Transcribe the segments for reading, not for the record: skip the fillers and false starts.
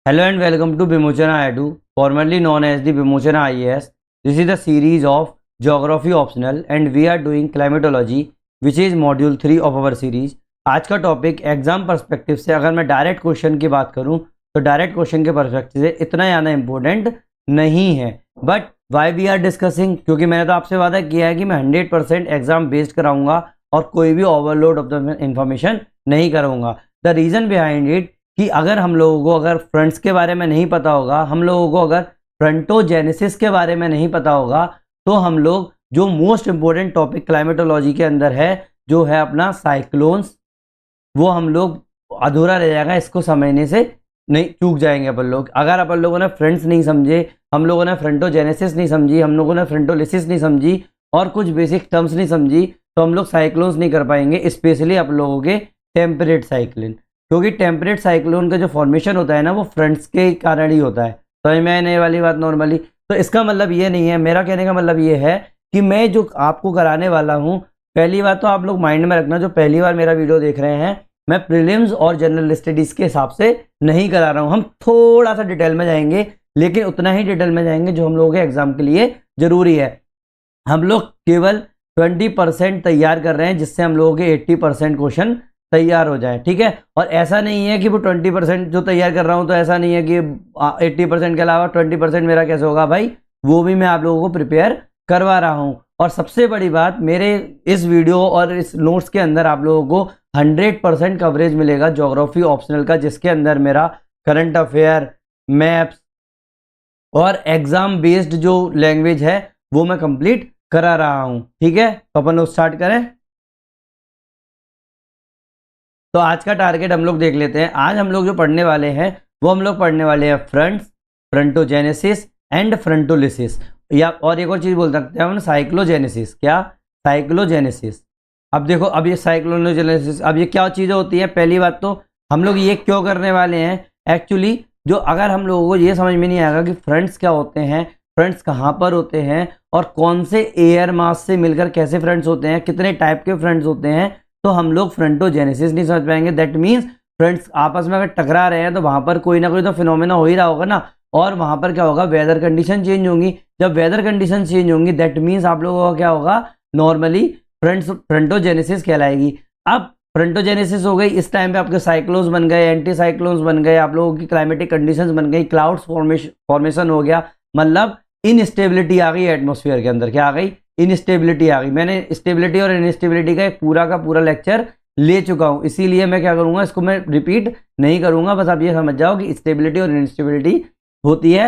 Hello and welcome to Bimochana IIT, formerly known as the Bimochana IAS. This is the series of Geography Optional and we are doing Climatology, which is Module 3 of our series. आज का topic exam perspective से अगर मैं direct question की बात करूं तो direct question के पर्सपेक्टिव से इतना ज़्यादा इंपॉर्टेंट नहीं है, but why we are discussing, क्योंकि मैंने तो आपसे वादा किया है कि मैं 100% एग्जाम बेस्ड कराऊंगा और कोई भी ओवरलोड ऑफ द इंफॉर्मेशन नहीं करूंगा. द रीज़न बिहाइंड इट कि अगर हम लोगों को अगर फ्रंट्स के बारे में नहीं पता होगा, हम लोगों को अगर फ्रंटोजेनेसिस के बारे में नहीं पता होगा, तो हम लोग जो मोस्ट इम्पोर्टेंट टॉपिक क्लाइमेटोलॉजी के अंदर है जो है अपना साइक्लोन्स, वो हम लोग अधूरा रह जाएगा. इसको समझने से नहीं चूक जाएंगे अपन लोग. अगर अपन लोगों ने फ्रंट्स नहीं समझे, हम लोगों ने फ्रंटोजेनेसिस नहीं समझी, हम लोगों ने फ्रंटोलिसिस नहीं समझी और कुछ बेसिक टर्म्स नहीं समझी, तो हम लोग साइक्लोन्स नहीं कर पाएंगे. स्पेशली आप लोगों के टेम्परेट साइक्लोन, क्योंकि टेम्परेट साइक्लोन का जो फॉर्मेशन होता है ना, वो फ्रंट्स के कारण ही होता है. समझ में आने वाली बात नॉर्मली. तो इसका मतलब ये नहीं है, मेरा कहने का मतलब ये है कि मैं जो आपको कराने वाला हूँ, पहली बात तो आप लोग माइंड में रखना, जो पहली बार मेरा वीडियो देख रहे हैं, मैं प्रीलिम्स और जनरल स्टडीज़ के हिसाब से नहीं करा रहा हूँ. हम थोड़ा सा डिटेल में जाएंगे, लेकिन उतना ही डिटेल में जाएंगे जो हम लोगों के एग्जाम के लिए ज़रूरी है. हम लोग केवल 20% तैयार कर रहे हैं, जिससे हम लोगों के 80% क्वेश्चन तैयार हो जाए. ठीक है. और ऐसा नहीं है कि वो 20% जो तैयार कर रहा हूं, तो ऐसा नहीं है कि 80% के अलावा 20% मेरा कैसे होगा भाई, वो भी मैं आप लोगों को प्रिपेयर करवा रहा हूं. और सबसे बड़ी बात, मेरे इस वीडियो और इस नोट्स के अंदर आप लोगों को 100% कवरेज मिलेगा ज्योग्राफी ऑप्शनल का, जिसके अंदर मेरा करंट अफेयर, मैप्स और एग्जाम बेस्ड जो लैंग्वेज है वो मैं कंप्लीट करा रहा हूं. ठीक है, तो अपन लोग स्टार्ट करें. तो आज का टारगेट हम लोग देख लेते हैं. आज हम लोग जो पढ़ने वाले हैं वो हम लोग पढ़ने वाले हैं फ्रंट्स, फ्रंटोजेनेसिस एंड फ्रंटोलिसिस, या और एक और चीज़ बोल सकते हैं हम साइक्लोजेनेसिस. क्या? साइक्लोजेनेसिस. अब देखो, अब ये साइक्लोजेनेसिस, अब ये क्या चीज़ें होती है. पहली बात तो हम लोग ये क्यों करने वाले हैं, एक्चुअली जो अगर हम लोगों को ये समझ में नहीं आएगा कि फ्रंट्स क्या होते हैं, फ्रंट्स कहाँ पर होते हैं और कौन से एयर मास से मिलकर कैसे फ्रंट्स होते हैं, कितने टाइप के फ्रंट्स होते हैं, तो हम लोग फ्रंटोजेनेसिस नहीं समझ पाएंगे. दैट मीन्स फ्रंट्स आपस में अगर टकरा रहे हैं तो वहाँ पर कोई ना कोई तो फिनोमेना हो ही रहा होगा ना. और वहाँ पर क्या होगा, वेदर कंडीशन चेंज होंगी. जब वेदर कंडीशन चेंज होंगी, दैट मीन्स आप लोगों का क्या होगा, नॉर्मली फ्रंटोजेनेसिस कहलाएगी. अब फ्रंटोजेनेसिस हो गई, इस टाइम पे आपके साइक्लोन्स बन गए, एंटी साइक्लोन्स बन गए, आप लोगों की क्लाइमेटिक कंडीशंस बन गई, क्लाउड्स फॉर्मेशन हो गया, मतलब इनस्टेबिलिटी आ गई एटमॉस्फेयर के अंदर. क्या आ गई? इनस्टेबिलिटी आ गई. मैंने स्टेबिलिटी और इनस्टेबिलिटी का एक पूरा का पूरा लेक्चर ले चुका हूं, इसीलिए मैं क्या करूंगा, इसको मैं रिपीट नहीं करूंगा. बस आप ये समझ जाओ कि स्टेबिलिटी और इनस्टेबिलिटी होती है,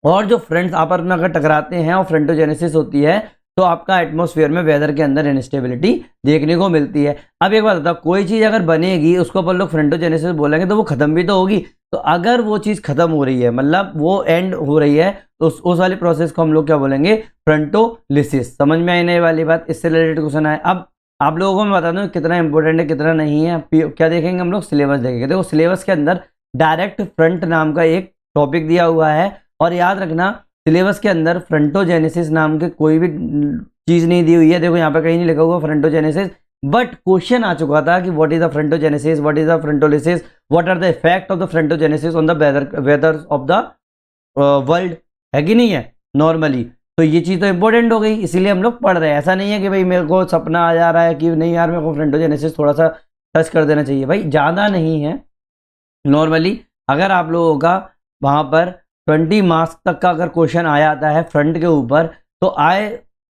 और जो फ्रंट्स आपस में अगर टकराते हैं और फ्रंटोजेनेसिस होती है, तो आपका एटमॉस्फेयर में वेदर के अंदर इनस्टेबिलिटी देखने को मिलती है. अब एक बात बताओ, कोई चीज़ अगर बनेगी उसको अपन लोग फ्रंटोजेनेसिस बोलेंगे तो वो खत्म भी तो होगी. तो अगर वो चीज़ खत्म हो रही है, मतलब वो एंड हो रही है, तो उस वाली प्रोसेस को हम लोग क्या बोलेंगे, फ्रंटोलिसिस. समझ में आने वाली बात. इससे रिलेटेड क्वेश्चन है. अब आप लोगों को मैं बता दूं कितना इंपॉर्टेंट है कितना नहीं है. क्या देखेंगे हम लोग, सिलेबस देखेंगे. देखो, सिलेबस के अंदर डायरेक्ट फ्रंट नाम का एक टॉपिक दिया हुआ है, और याद रखना सिलेबस के अंदर फ्रंटोजेनेसिस नाम के कोई भी चीज़ नहीं दी हुई है. देखो यहाँ पे कहीं नहीं लिखा हुआ फ्रंटोजेनेसिस, बट क्वेश्चन आ चुका था कि what is the frontogenesis, what is the frontolysis, what are the effect of the frontogenesis on the weather of the world, है कि नहीं है नॉर्मली. तो ये चीज़ तो इंपॉर्टेंट हो गई, इसीलिए हम लोग पढ़ रहे हैं. ऐसा नहीं है कि भाई मेरे को सपना आ जा रहा है कि नहीं यार मेरे को फ्रंटोजेनेसिस थोड़ा सा टच कर देना चाहिए. भाई ज़्यादा नहीं है. नॉर्मली अगर आप लोगों का वहाँ पर 20 मार्क्स तक का अगर क्वेश्चन आ जाता है फ्रंट के ऊपर, तो आई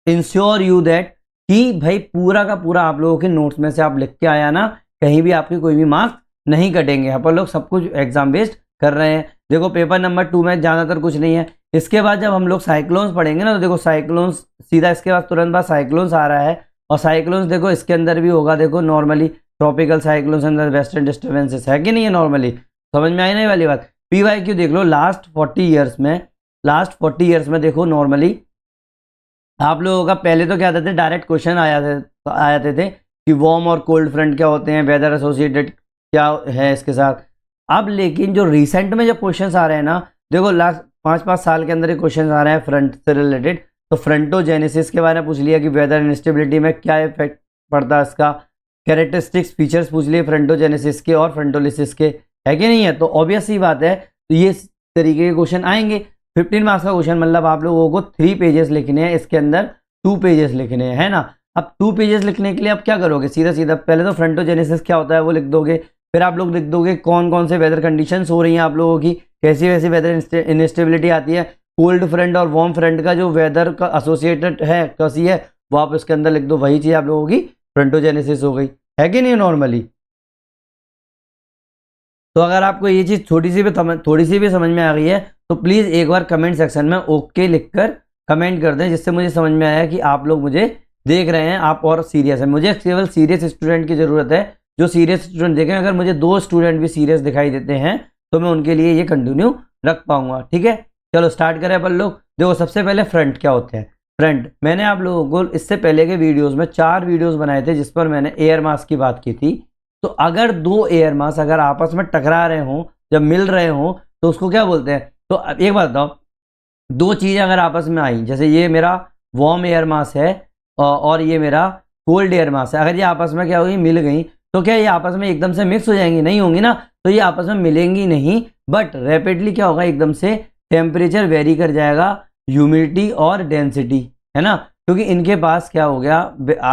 इंश्योर यू दैट कि भाई पूरा का पूरा आप लोगों के नोट्स में से आप लिख के आया ना, कहीं भी आपके कोई भी मार्क्स नहीं कटेंगे. अपन लोग सब कुछ एग्जाम बेस्ड कर रहे हैं. देखो, पेपर नंबर 2 में ज़्यादातर कुछ नहीं है. इसके बाद जब हम लोग साइक्लोन्स पढ़ेंगे ना, तो देखो साइक्लोन्स सीधा इसके बाद तुरंत बाद साइक्लोन्स आ रहा है. और साइक्लोन्स देखो इसके अंदर भी होगा. देखो नॉर्मली ट्रॉपिकल साइक्लोन्स अंदर वेस्टर्न डिस्टर्बेंसेस, है कि नहीं है नॉर्मली. समझ में आई नहीं वाली बात. PYQ देख लो, लास्ट 40 ईयर्स में देखो नॉर्मली आप लोगों का पहले तो क्या आते थे, डायरेक्ट क्वेश्चन आते थे कि वार्म और कोल्ड फ्रंट क्या होते हैं, वेदर एसोसिएटेड क्या है इसके साथ. अब लेकिन जो रिसेंट में जो क्वेश्चंस आ रहे हैं ना, देखो लास्ट 5 साल के अंदर क्वेश्चन आ रहे हैं फ्रंट से रिलेटेड. तो फ्रंटोजेनेसिस के बारे में पूछ लिया कि वेदर इंस्टेबिलिटी में क्या इफेक्ट पड़ता है इसका, कैरेक्टरिस्टिक्स फीचर्स पूछ लिए फ्रंटोजेनेसिस के और फ्रंटोलिसिस के, है कि नहीं है. तो ऑब्वियस सी बात है तो ये तरीके के क्वेश्चन आएंगे। 15 मार्क्स का क्वेश्चन मतलब आप लोगों को 3 पेजेस लिखने हैं, इसके अंदर 2 पेजेस लिखने हैं, है ना। अब 2 पेजेस लिखने के लिए आप क्या करोगे, सीधा सीधा पहले तो फ्रंटोजेनेसिस क्या होता है वो लिख दोगे, फिर आप लोग लिख दोगे कौन कौन से वेदर कंडीशंस हो रही हैं आप लोगों की, कैसी वैसी वेदर इनस्टेबिलिटी आती है, कोल्ड फ्रंट और वार्म फ्रंट का जो वेदर का एसोसिएटेड है कैसी है वो आप इसके अंदर लिख दो, वही चीज़ आप लोगों की फ्रंटोजेनेसिस हो गई, है कि नहीं नॉर्मली। तो अगर आपको ये चीज़ थोड़ी सी भी समझ में आ गई है तो प्लीज़ एक बार कमेंट सेक्शन में ओके लिखकर कमेंट कर दें, जिससे मुझे समझ में आया कि आप लोग मुझे देख रहे हैं, आप और सीरियस है। मुझे केवल सीरियस स्टूडेंट की ज़रूरत है, जो सीरियस स्टूडेंट देखें। अगर मुझे 2 स्टूडेंट भी सीरियस दिखाई देते हैं तो मैं उनके लिए ये कंटिन्यू रख पाऊंगा, ठीक है। चलो स्टार्ट करें अपन लोग। देखो सबसे पहले फ्रंट क्या होते हैं। फ्रंट मैंने आप लोगों को इससे पहले के वीडियोज़ में 4 वीडियोज़ बनाए थे जिस पर मैंने एयर मास की बात की थी। तो अगर 2 एयर मास अगर आपस में टकरा रहे हों, जब मिल रहे हों, तो उसको क्या बोलते हैं। तो अब एक बात बताओ, 2 चीज़ें अगर आपस में आई, जैसे ये मेरा वार्म एयर मास है और ये मेरा कोल्ड एयर मास है, अगर ये आपस में क्या होगी, मिल गई, तो क्या ये आपस में एकदम से मिक्स हो जाएंगी, नहीं होंगी ना। तो ये आपस में मिलेंगी नहीं, बट रैपिडली क्या होगा, एकदम से टेम्परेचर वेरी कर जाएगा, ह्यूमिडिटी और डेंसिटी, है ना। क्योंकि इनके पास क्या हो गया,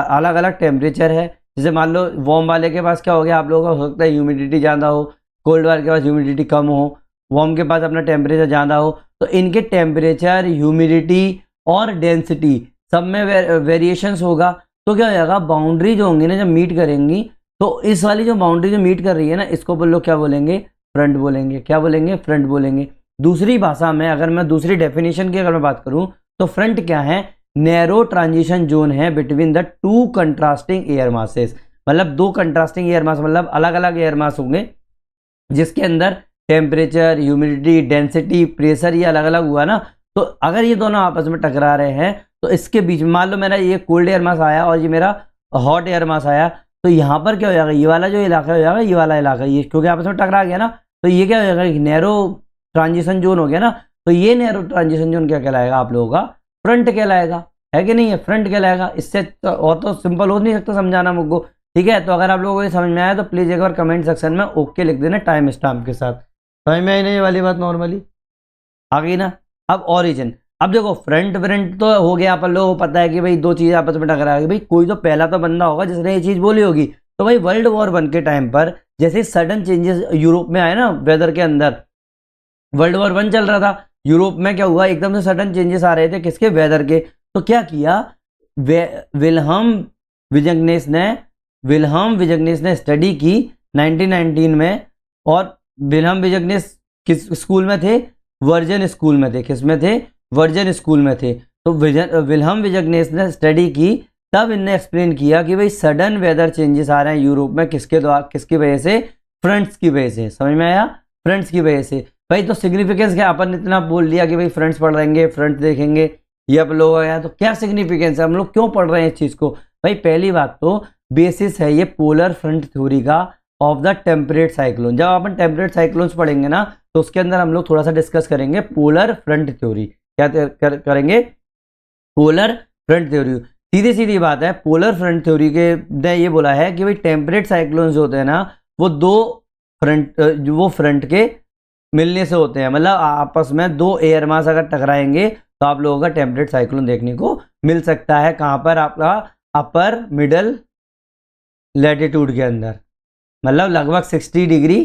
अलग अलग टेम्परेचर है। जैसे मान लो वार्म वाले के पास क्या हो गया, आप लोगों का हो सकता है ह्यूमिडिटी ज़्यादा हो, कोल्ड वाले के पास ह्यूमिडिटी कम हो, वार्म के पास अपना टेम्परेचर ज़्यादा हो। तो इनके टेम्परेचर, ह्यूमिडिटी और डेंसिटी सब में वेरिएशंस होगा। तो क्या हो जाएगा, बाउंड्री जो होंगी ना जब मीट करेंगी, तो इस वाली जो बाउंड्री जो मीट कर रही है ना, इसको अपन लोग क्या बोलेंगे, फ्रंट बोलेंगे। क्या बोलेंगे, फ्रंट बोलेंगे। दूसरी भाषा में अगर मैं दूसरी डेफिनेशन की अगर मैं बात करूं तो फ्रंट क्या है, नैरो ट्रांजिशन जोन है between the 2 contrasting air masses. मतलब 2 कंट्रास्टिंग एयर मास मतलब अलग अलग एयर मास होंगे जिसके अंदर टेम्परेचर, ह्यूमिडिटी, डेंसिटी, प्रेशर ये अलग अलग हुआ ना। तो अगर ये दोनों आपस में टकरा रहे हैं तो इसके बीच में मान लो मेरा ये कोल्ड एयर मास आया और ये मेरा हॉट एयर मास आया, तो यहाँ पर क्या हो जाएगा, ये वाला जो इलाका हो जाएगा, ये वाला इलाका, ये क्योंकि आपस में टकरा गया ना, तो ये क्या हो जाएगा, नैरो ट्रांजिशन जोन हो गया ना। तो ये नैरो ट्रांजिशन जोन क्या कहलाएगा, आप लोगों का फ्रंट कहलाएगा, है कि नहीं है, फ्रंट कहलाएगा। इससे और तो सिंपल हो नहीं सकता समझाना मुझको, ठीक है। तो अगर आप लोगों को ये समझ में आया तो प्लीज़ एक बार कमेंट सेक्शन में ओके लिख देना टाइम स्टैम्प के साथ। समझ में आई ना ये वाली बात, नॉर्मली आ गई ना। अब ओरिजिन, अब देखो फ्रंट तो हो गया, अपन लोगों को पता है कि भाई 2 चीज़ें आपस में टकरा गई। भाई कोई तो पहला तो बंदा होगा जिसने ये चीज़ बोली होगी। तो भाई वर्ल्ड वॉर 1 के टाइम पर जैसे सडन चेंजेस यूरोप में आए ना वेदर के अंदर, वर्ल्ड वॉर 1 चल रहा था, यूरोप में क्या हुआ, एकदम से सडन चेंजेस आ रहे थे किसके, वेदर के। तो क्या किया, विल्हम विजगनेस ने स्टडी की 1919 में। और विल्हम विजगनेस किस स्कूल में थे, वर्जन स्कूल में थे। किस में थे, वर्जन स्कूल में थे। तो विल्हम विजगनेस ने स्टडी की, तब इनने एक्सप्लेन किया कि भाई सडन वेदर चेंजेस आ रहे हैं यूरोप में किसके द्वारा, किसकी वजह से, फ्रंट्स की वजह से। समझ में आया, फ्रंट्स की वजह से। भाई तो सिग्निफिकेंस क्या, अपन ने इतना बोल दिया कि भाई फ्रंट्स पढ़ रहेंगे, फ्रंट देखेंगे, ये आप लोग आया, तो क्या सिग्निफिकेंस है, हम लोग क्यों पढ़ रहे हैं इस चीज़ को। भाई पहली बात तो बेसिस है ये पोलर फ्रंट थ्योरी का ऑफ द टेम्परेट साइक्लोन। जब अपन टेम्परेट साइक्लोन्स पढ़ेंगे ना तो उसके अंदर हम लोग थोड़ा सा डिस्कस करेंगे पोलर फ्रंट थ्योरी। क्या करेंगे, पोलर फ्रंट थ्योरी। सीधी सीधी बात है, पोलर फ्रंट थ्योरी के ने ये बोला है कि भाई टेम्परेट साइक्लोन्स जो होते हैं ना वो 2 फ्रंट के मिलने से होते हैं। मतलब आपस में 2 एयर मास अगर टकराएंगे तो आप लोगों का टेम्परेट साइक्लोन देखने को मिल सकता है। कहाँ पर, आपका अपर मिडल लैटिट्यूड के अंदर, मतलब लगभग 60 डिग्री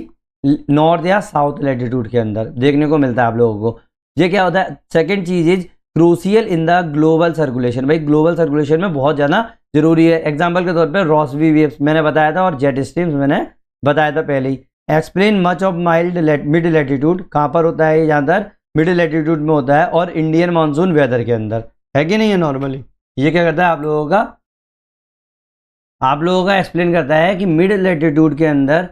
नॉर्थ या साउथ लैटिट्यूड के अंदर देखने को मिलता है आप लोगों को। ये क्या होता है, सेकंड चीज is crucial in the global circulation. भाई ग्लोबल सर्कुलेशन में बहुत ज़्यादा जरूरी है। एग्जाम्पल के तौर पर रॉसबी वेव्स मैंने बताया था और जेट स्ट्रीम्स मैंने बताया था पहले ही। Explain much of mid latitude, कहाँ पर होता है, ज़्यादातर मिडिल लैटिट्यूड में होता है और इंडियन मानसून वेदर के अंदर, है कि नहीं है नॉर्मली। ये क्या करता है आप लोगों का एक्सप्लेन करता है कि मिड लैटिट्यूड के अंदर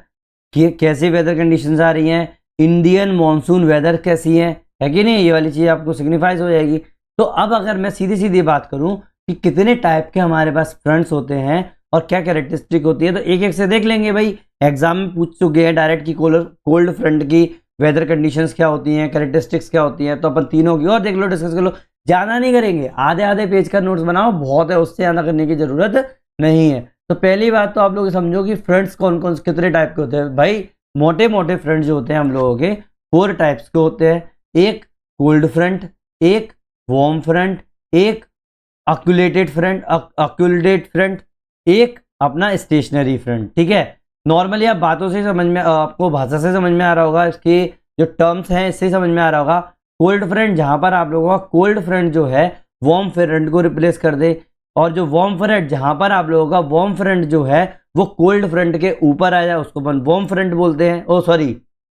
कैसी वेदर कंडीशंस आ रही हैं, इंडियन मानसून वेदर कैसी है कि नहीं, ये वाली चीज़ आपको सिग्निफाइज हो जाएगी। तो अब अगर मैं सीधी सीधी बात करूं कि कितने टाइप के हमारे पास फ्रंट्स होते हैं और क्या कैरेक्टरिस्टिक होती है, तो एक एक से देख लेंगे। भाई एग्जाम में पूछ चुके हैं डायरेक्ट की कोल्ड फ्रंट की वेदर कंडीशंस क्या होती हैं, कैरेक्टरिस्टिक्स क्या होती हैं, तो अपन तीनों की और देख लो, डिस्कस कर लो। ज़्यादा नहीं करेंगे, आधे आधे पेज का नोट्स बनाओ, बहुत है, उससे ज़्यादा करने की ज़रूरत नहीं है। तो पहली बात तो आप लोग समझो कि फ्रंट्स कौन कौन कितने टाइप के होते हैं। भाई मोटे मोटे फ्रंट्स जो होते हैं हम लोगों के 4 टाइप्स के होते हैं, एक कोल्ड फ्रंट, एक वार्म फ्रंट, एक अक्यूलेटेड फ्रंट, एक अपना स्टेशनरी फ्रंट। ठीक है, नॉर्मली आप बातों से समझ में, आपको भाषा से समझ में आ रहा होगा, इसके जो टर्म्स हैं इससे समझ में आ रहा होगा। कोल्ड फ्रंट, जहां पर आप लोगों का कोल्ड फ्रंट जो है वार्म फ्रंट को रिप्लेस कर दे, और जो वार्म फ्रंट जहां पर आप लोगों का वार्म फ्रंट जो है वो कोल्ड फ्रंट के ऊपर आ जाए, उसको अपन वार्म फ्रंट बोलते हैं। Oh sorry,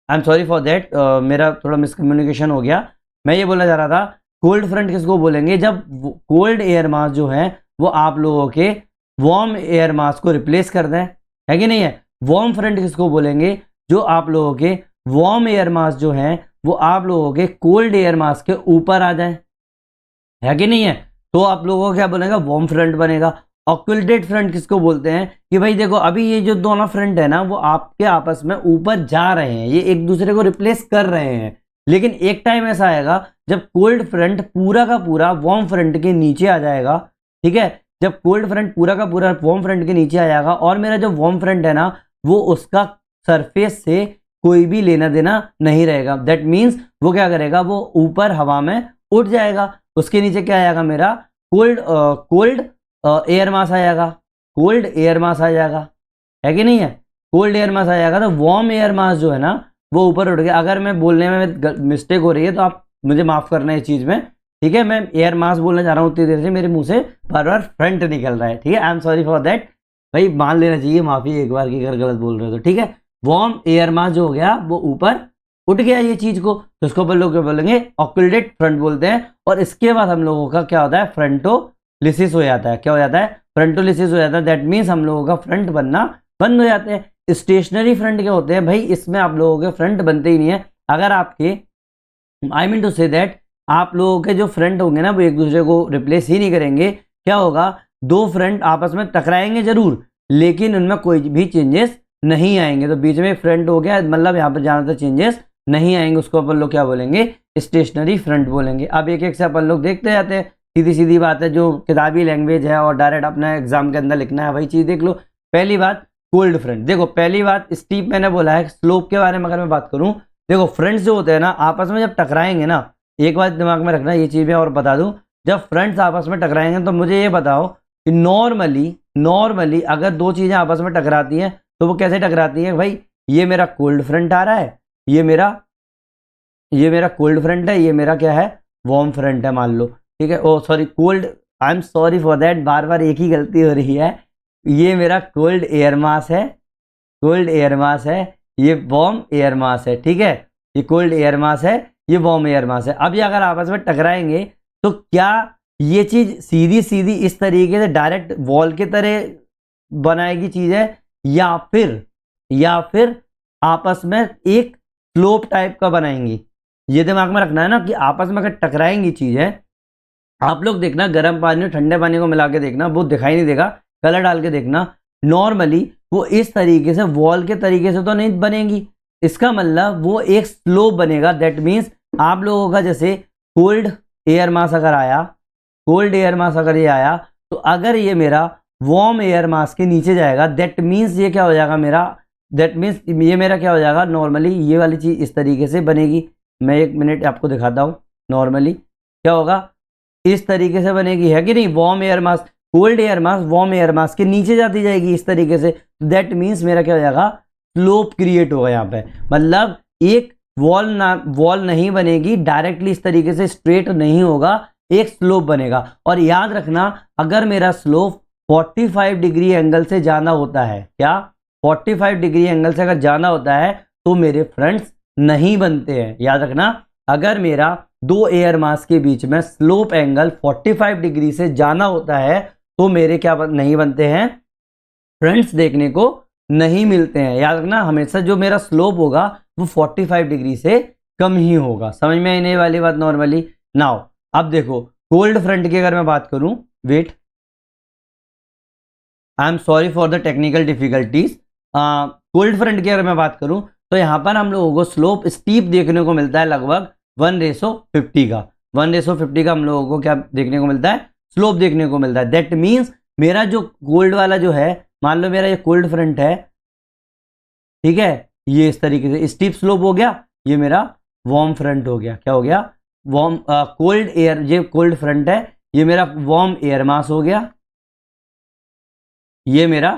I am sorry for that, मेरा थोड़ा मिसकम्युनिकेशन हो गया। मैं ये बोलना चाह रहा था, कोल्ड फ्रंट किसको बोलेंगे, जब कोल्ड एयर मास जो है वो आप लोगों के वार्म एयर मास को रिप्लेस कर दें, है कि नहीं है। वार्म फ्रंट किसको बोलेंगे, जो आप लोगों के वार्म एयर मास जो है वो आप लोगों के कोल्ड एयर मास के ऊपर आ जाए, है कि नहीं है। तो आप लोगों को क्या बनेगा, वार्म फ्रंट बनेगा। ऑक्यूलेटेड फ्रंट किसको बोलते हैं कि भाई देखो अभी ये जो दोनों फ्रंट है ना वो आपके आपस में ऊपर जा रहे हैं, ये एक दूसरे को रिप्लेस कर रहे हैं, लेकिन एक टाइम ऐसा आएगा जब कोल्ड फ्रंट पूरा का पूरा वार्म फ्रंट के नीचे आ जाएगा। ठीक है, जब कोल्ड फ्रंट पूरा का पूरा वार्म फ्रंट के नीचे आ जाएगा और मेरा जो वार्म फ्रंट है ना वो उसका सरफेस से कोई भी लेना देना नहीं रहेगा। दैट मीन्स वो क्या करेगा, वो ऊपर हवा में उठ जाएगा, उसके नीचे क्या आएगा, मेरा कोल्ड एयर मास आ जाएगा, कोल्ड एयर मास आ जाएगा, है कि नहीं है। कोल्ड एयर मास आ जाएगा तो वार्म एयर मास जो है ना वो ऊपर उठ गया। अगर मैं बोलने में मिस्टेक हो रही है तो आप मुझे माफ करना है इस चीज में, ठीक है। मैं एयर मास बोलना चाह रहा हूँ, उतनी देर से मेरे मुंह से बार बार फ्रंट निकल रहा है, ठीक है। आई एम सॉरी फॉर दैट, भाई मान लेना चाहिए माफी एक बार की अगर गलत बोल रहे हो तो, ठीक है। वार्म एयर मास जो हो गया वो ऊपर उठ गया ये चीज को, तो इसको अपन लोग क्या बोलेंगे, ऑक्यूलेटेड फ्रंट बोलते हैं। और इसके बाद हम लोगों का क्या होता है, फ्रंटोलिसिस हो जाता है। क्या हो जाता है, फ्रंटोलिसिस हो जाता है। दैट मीन्स हम लोगों का फ्रंट बनना बंद हो जाते हैं। स्टेशनरी फ्रंट क्या होते हैं भाई, इसमें आप लोगों के फ्रंट बनते ही नहीं है। अगर आपके, I mean to say that, आप लोगों के जो फ्रंट होंगे ना वो एक दूसरे को रिप्लेस ही नहीं करेंगे। क्या होगा, दो फ्रंट आपस में टकराएंगे जरूर, लेकिन उनमें कोई भी चेंजेस नहीं आएंगे। तो बीच में फ्रंट हो गया, मतलब यहाँ पर ज्यादातर चेंजेस नहीं आएंगे, उसको अपन लोग क्या बोलेंगे, स्टेशनरी फ्रंट बोलेंगे। अब एक एक से अपन लोग देखते जाते हैं, सीधी सीधी बात है, जो किताबी लैंग्वेज है और डायरेक्ट अपना एग्जाम के अंदर लिखना है वही चीज देख लो। पहली बात कोल्ड फ्रंट, देखो पहली बात स्टीप मैंने बोला है। स्लोप के बारे में अगर मैं बात करूं, देखो फ्रंट्स जो होते हैं ना आपस में जब टकराएंगे ना, एक बात दिमाग में रखना, ये चीज मैं और बता दूं, जब फ्रंट्स आपस में टकराएंगे तो मुझे ये बताओ कि नॉर्मली अगर दो चीजें आपस में टकराती हैं तो वो कैसे टकराती हैं भाई। ये मेरा कोल्ड फ्रंट आ रहा है, ये मेरा कोल्ड फ्रंट है, ये मेरा क्या है, वार्म फ्रंट है मान लो, ठीक है। Oh sorry cold, I am sorry for that, बार बार एक ही गलती हो रही है। ये मेरा कोल्ड एयर मास है, ये वार्म एयर मास है, ठीक है। ये कोल्ड एयर मास है, ये वार्म एयर मास है। अब ये अगर आपस में टकराएंगे तो क्या ये चीज सीधी सीधी इस तरीके से डायरेक्ट वॉल की तरह बनाएगी चीज है, या फिर आपस में एक स्लोप टाइप का बनाएंगी। ये दिमाग में रखना है ना कि आपस में अगर टकराएंगी चीज है, आप लोग देखना गर्म पानी और ठंडे पानी को मिला के देखना, वो दिखाई नहीं देगा, कलर डाल के देखना, नॉर्मली वो इस तरीके से वॉल के तरीके से तो नहीं बनेगी। इसका मतलब वो एक स्लोप बनेगा। दैट मीन्स आप लोगों का जैसे कोल्ड एयर मास अगर ये आया, तो अगर ये मेरा वार्म एयर मास के नीचे जाएगा, दैट मीन्स ये क्या हो जाएगा मेरा, ये मेरा क्या हो जाएगा, नॉर्मली ये वाली चीज इस तरीके से बनेगी। मैं एक मिनट आपको दिखाता हूं, नॉर्मली क्या होगा, इस तरीके से बनेगी, है कि नहीं। वार्म एयर मास, cold air mass warm air मास के नीचे जाती जाएगी इस तरीके से। दैट मीन्स मेरा क्या हो जाएगा, स्लोप क्रिएट होगा यहाँ पे, मतलब एक वॉल नहीं बनेगी डायरेक्टली इस तरीके से, स्ट्रेट नहीं होगा, एक स्लोप बनेगा। और याद रखना, अगर मेरा स्लोप 45 डिग्री एंगल से जाना होता है, क्या 45 डिग्री एंगल से अगर जाना होता है तो मेरे फ्रंट्स नहीं बनते हैं। याद रखना, अगर मेरा दो एयर मास के बीच में स्लोप एंगल 45 डिग्री से जाना होता है तो मेरे क्या नहीं बनते हैं, फ्रंट्स देखने को नहीं मिलते हैं। याद रखना, हमेशा जो मेरा स्लोप होगा वो 45 डिग्री से कम ही होगा। समझ में आने वाली बात नॉर्मली। नाउ अब देखो कोल्ड फ्रंट की अगर मैं बात करूं, wait, I am sorry for the technical difficulties. Cold front की अगर मैं बात करूं तो यहां पर हम लोगों को स्लोप स्टीप देखने को मिलता है, लगभग 1:50 का। 1:50 का हम लोगों को क्या देखने को मिलता है, स्लोप देखने को मिलता है। दैट मीन्स मेरा जो कोल्ड वाला जो है, मान लो मेरा ये कोल्ड फ्रंट है, ठीक है, ये इस तरीके से स्टीप स्लोप हो गया, ये मेरा वार्म फ्रंट हो गया। क्या हो गया? वार्म कोल्ड एयर, ये कोल्ड फ्रंट है, ये मेरा वार्म एयर मास हो गया, ये मेरा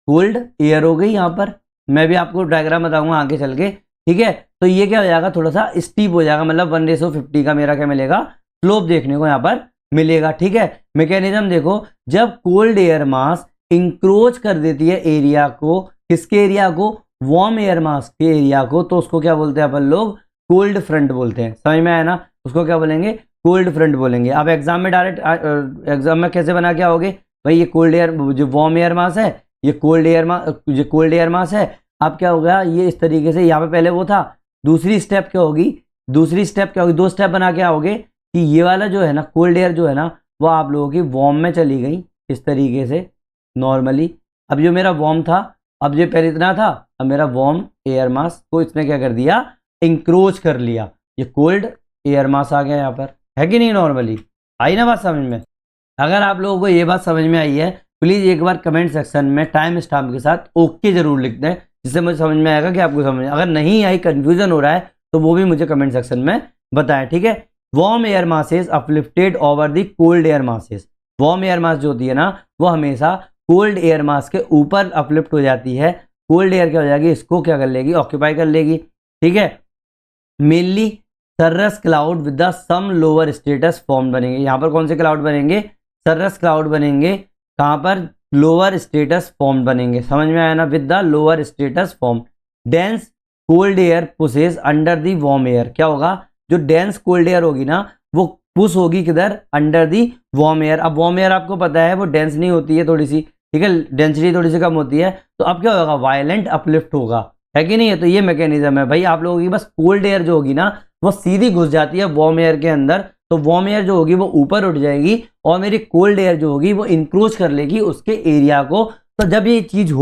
कोल्ड एयर हो गई। यहां पर मैं भी आपको डायग्राम बताऊंगा आगे चल के, ठीक है। तो ये क्या हो जाएगा, थोड़ा सा स्टीप हो जाएगा, मतलब 1:50 का मेरा क्या मिलेगा, स्लोप देखने को यहां पर मिलेगा, ठीक है। मैकेनिज्म देखो, जब कोल्ड एयर मास इंक्रोच कर देती है एरिया को, किसके एरिया को, वार्म एयर मास के एरिया को, तो उसको क्या बोलते हैं अपन लोग, कोल्ड फ्रंट बोलते हैं। समझ में आया ना? उसको क्या बोलेंगे, कोल्ड फ्रंट बोलेंगे। अब एग्जाम में डायरेक्ट एग्जाम में कैसे बना के आओगे भाई, ये कोल्ड एयर, जो वार्म एयर मास है, ये कोल्ड एयर मास है। अब क्या हो गया, ये इस तरीके से, यहाँ पे पहले वो था, दूसरी स्टेप क्या होगी, दो स्टेप बना के आओगे कि ये वाला जो है ना कोल्ड एयर जो है ना, वो आप लोगों की वार्म में चली गई इस तरीके से नॉर्मली। अब जो मेरा वार्म था, अब ये पहले इतना था, अब मेरा वार्म एयर मास को इसने क्या कर दिया, इंक्रोच कर लिया, ये कोल्ड एयर मास आ गया यहाँ पर, है कि नहीं? नॉर्मली आई ना बात समझ में? अगर आप लोगों को ये बात समझ में आई है, प्लीज़ एक बार कमेंट सेक्शन में टाइम स्टाम्प के साथ ओके जरूर लिख दें, जिससे मुझे समझ में आएगा कि आपको समझ। अगर नहीं आई, कंफ्यूजन हो रहा है, तो वो भी मुझे कमेंट सेक्शन में बताएं, ठीक है। Warm air masses uplifted over the cold air masses. Warm air mass जो होती है ना, वो हमेशा कोल्ड एयर मास के ऊपर अपलिफ्ट हो जाती है। कोल्ड एयर क्या हो जाएगी, इसको क्या कर लेगी, ऑक्यूपाई कर लेगी, ठीक है। Mainly cirrus cloud with the some lower stratus form बनेंगे। यहाँ पर कौन से क्लाउड बनेंगे, सर्रस क्लाउड बनेंगे। कहाँ पर, लोअर स्टेटस फॉर्म बनेंगे। समझ में आया ना, with the lower stratus form. Dense cold air pushes under the warm air. क्या होगा, जो डेंस कोल्ड एयर होगी ना, वो पुश होगी किधर, अंडर दी वार्म एयर। अब वार्म एयर आपको पता है वो डेंस नहीं होती है थोड़ी सी, ठीक है, डेंसिटी थोड़ी सी कम होती है, तो अब क्या होगा, वायलेंट अपलिफ्ट होगा, है कि नहीं है? तो ये मैकेनिज्म है भाई आप लोगों की। बस कोल्ड एयर जो होगी ना, वो सीधी घुस जाती है वार्म एयर के अंदर, तो वार्म एयर जो होगी वो ऊपर उठ जाएगी, और मेरी कोल्ड एयर जो होगी वो इंक्रोच कर लेगी उसके एरिया को। तो जब ये चीज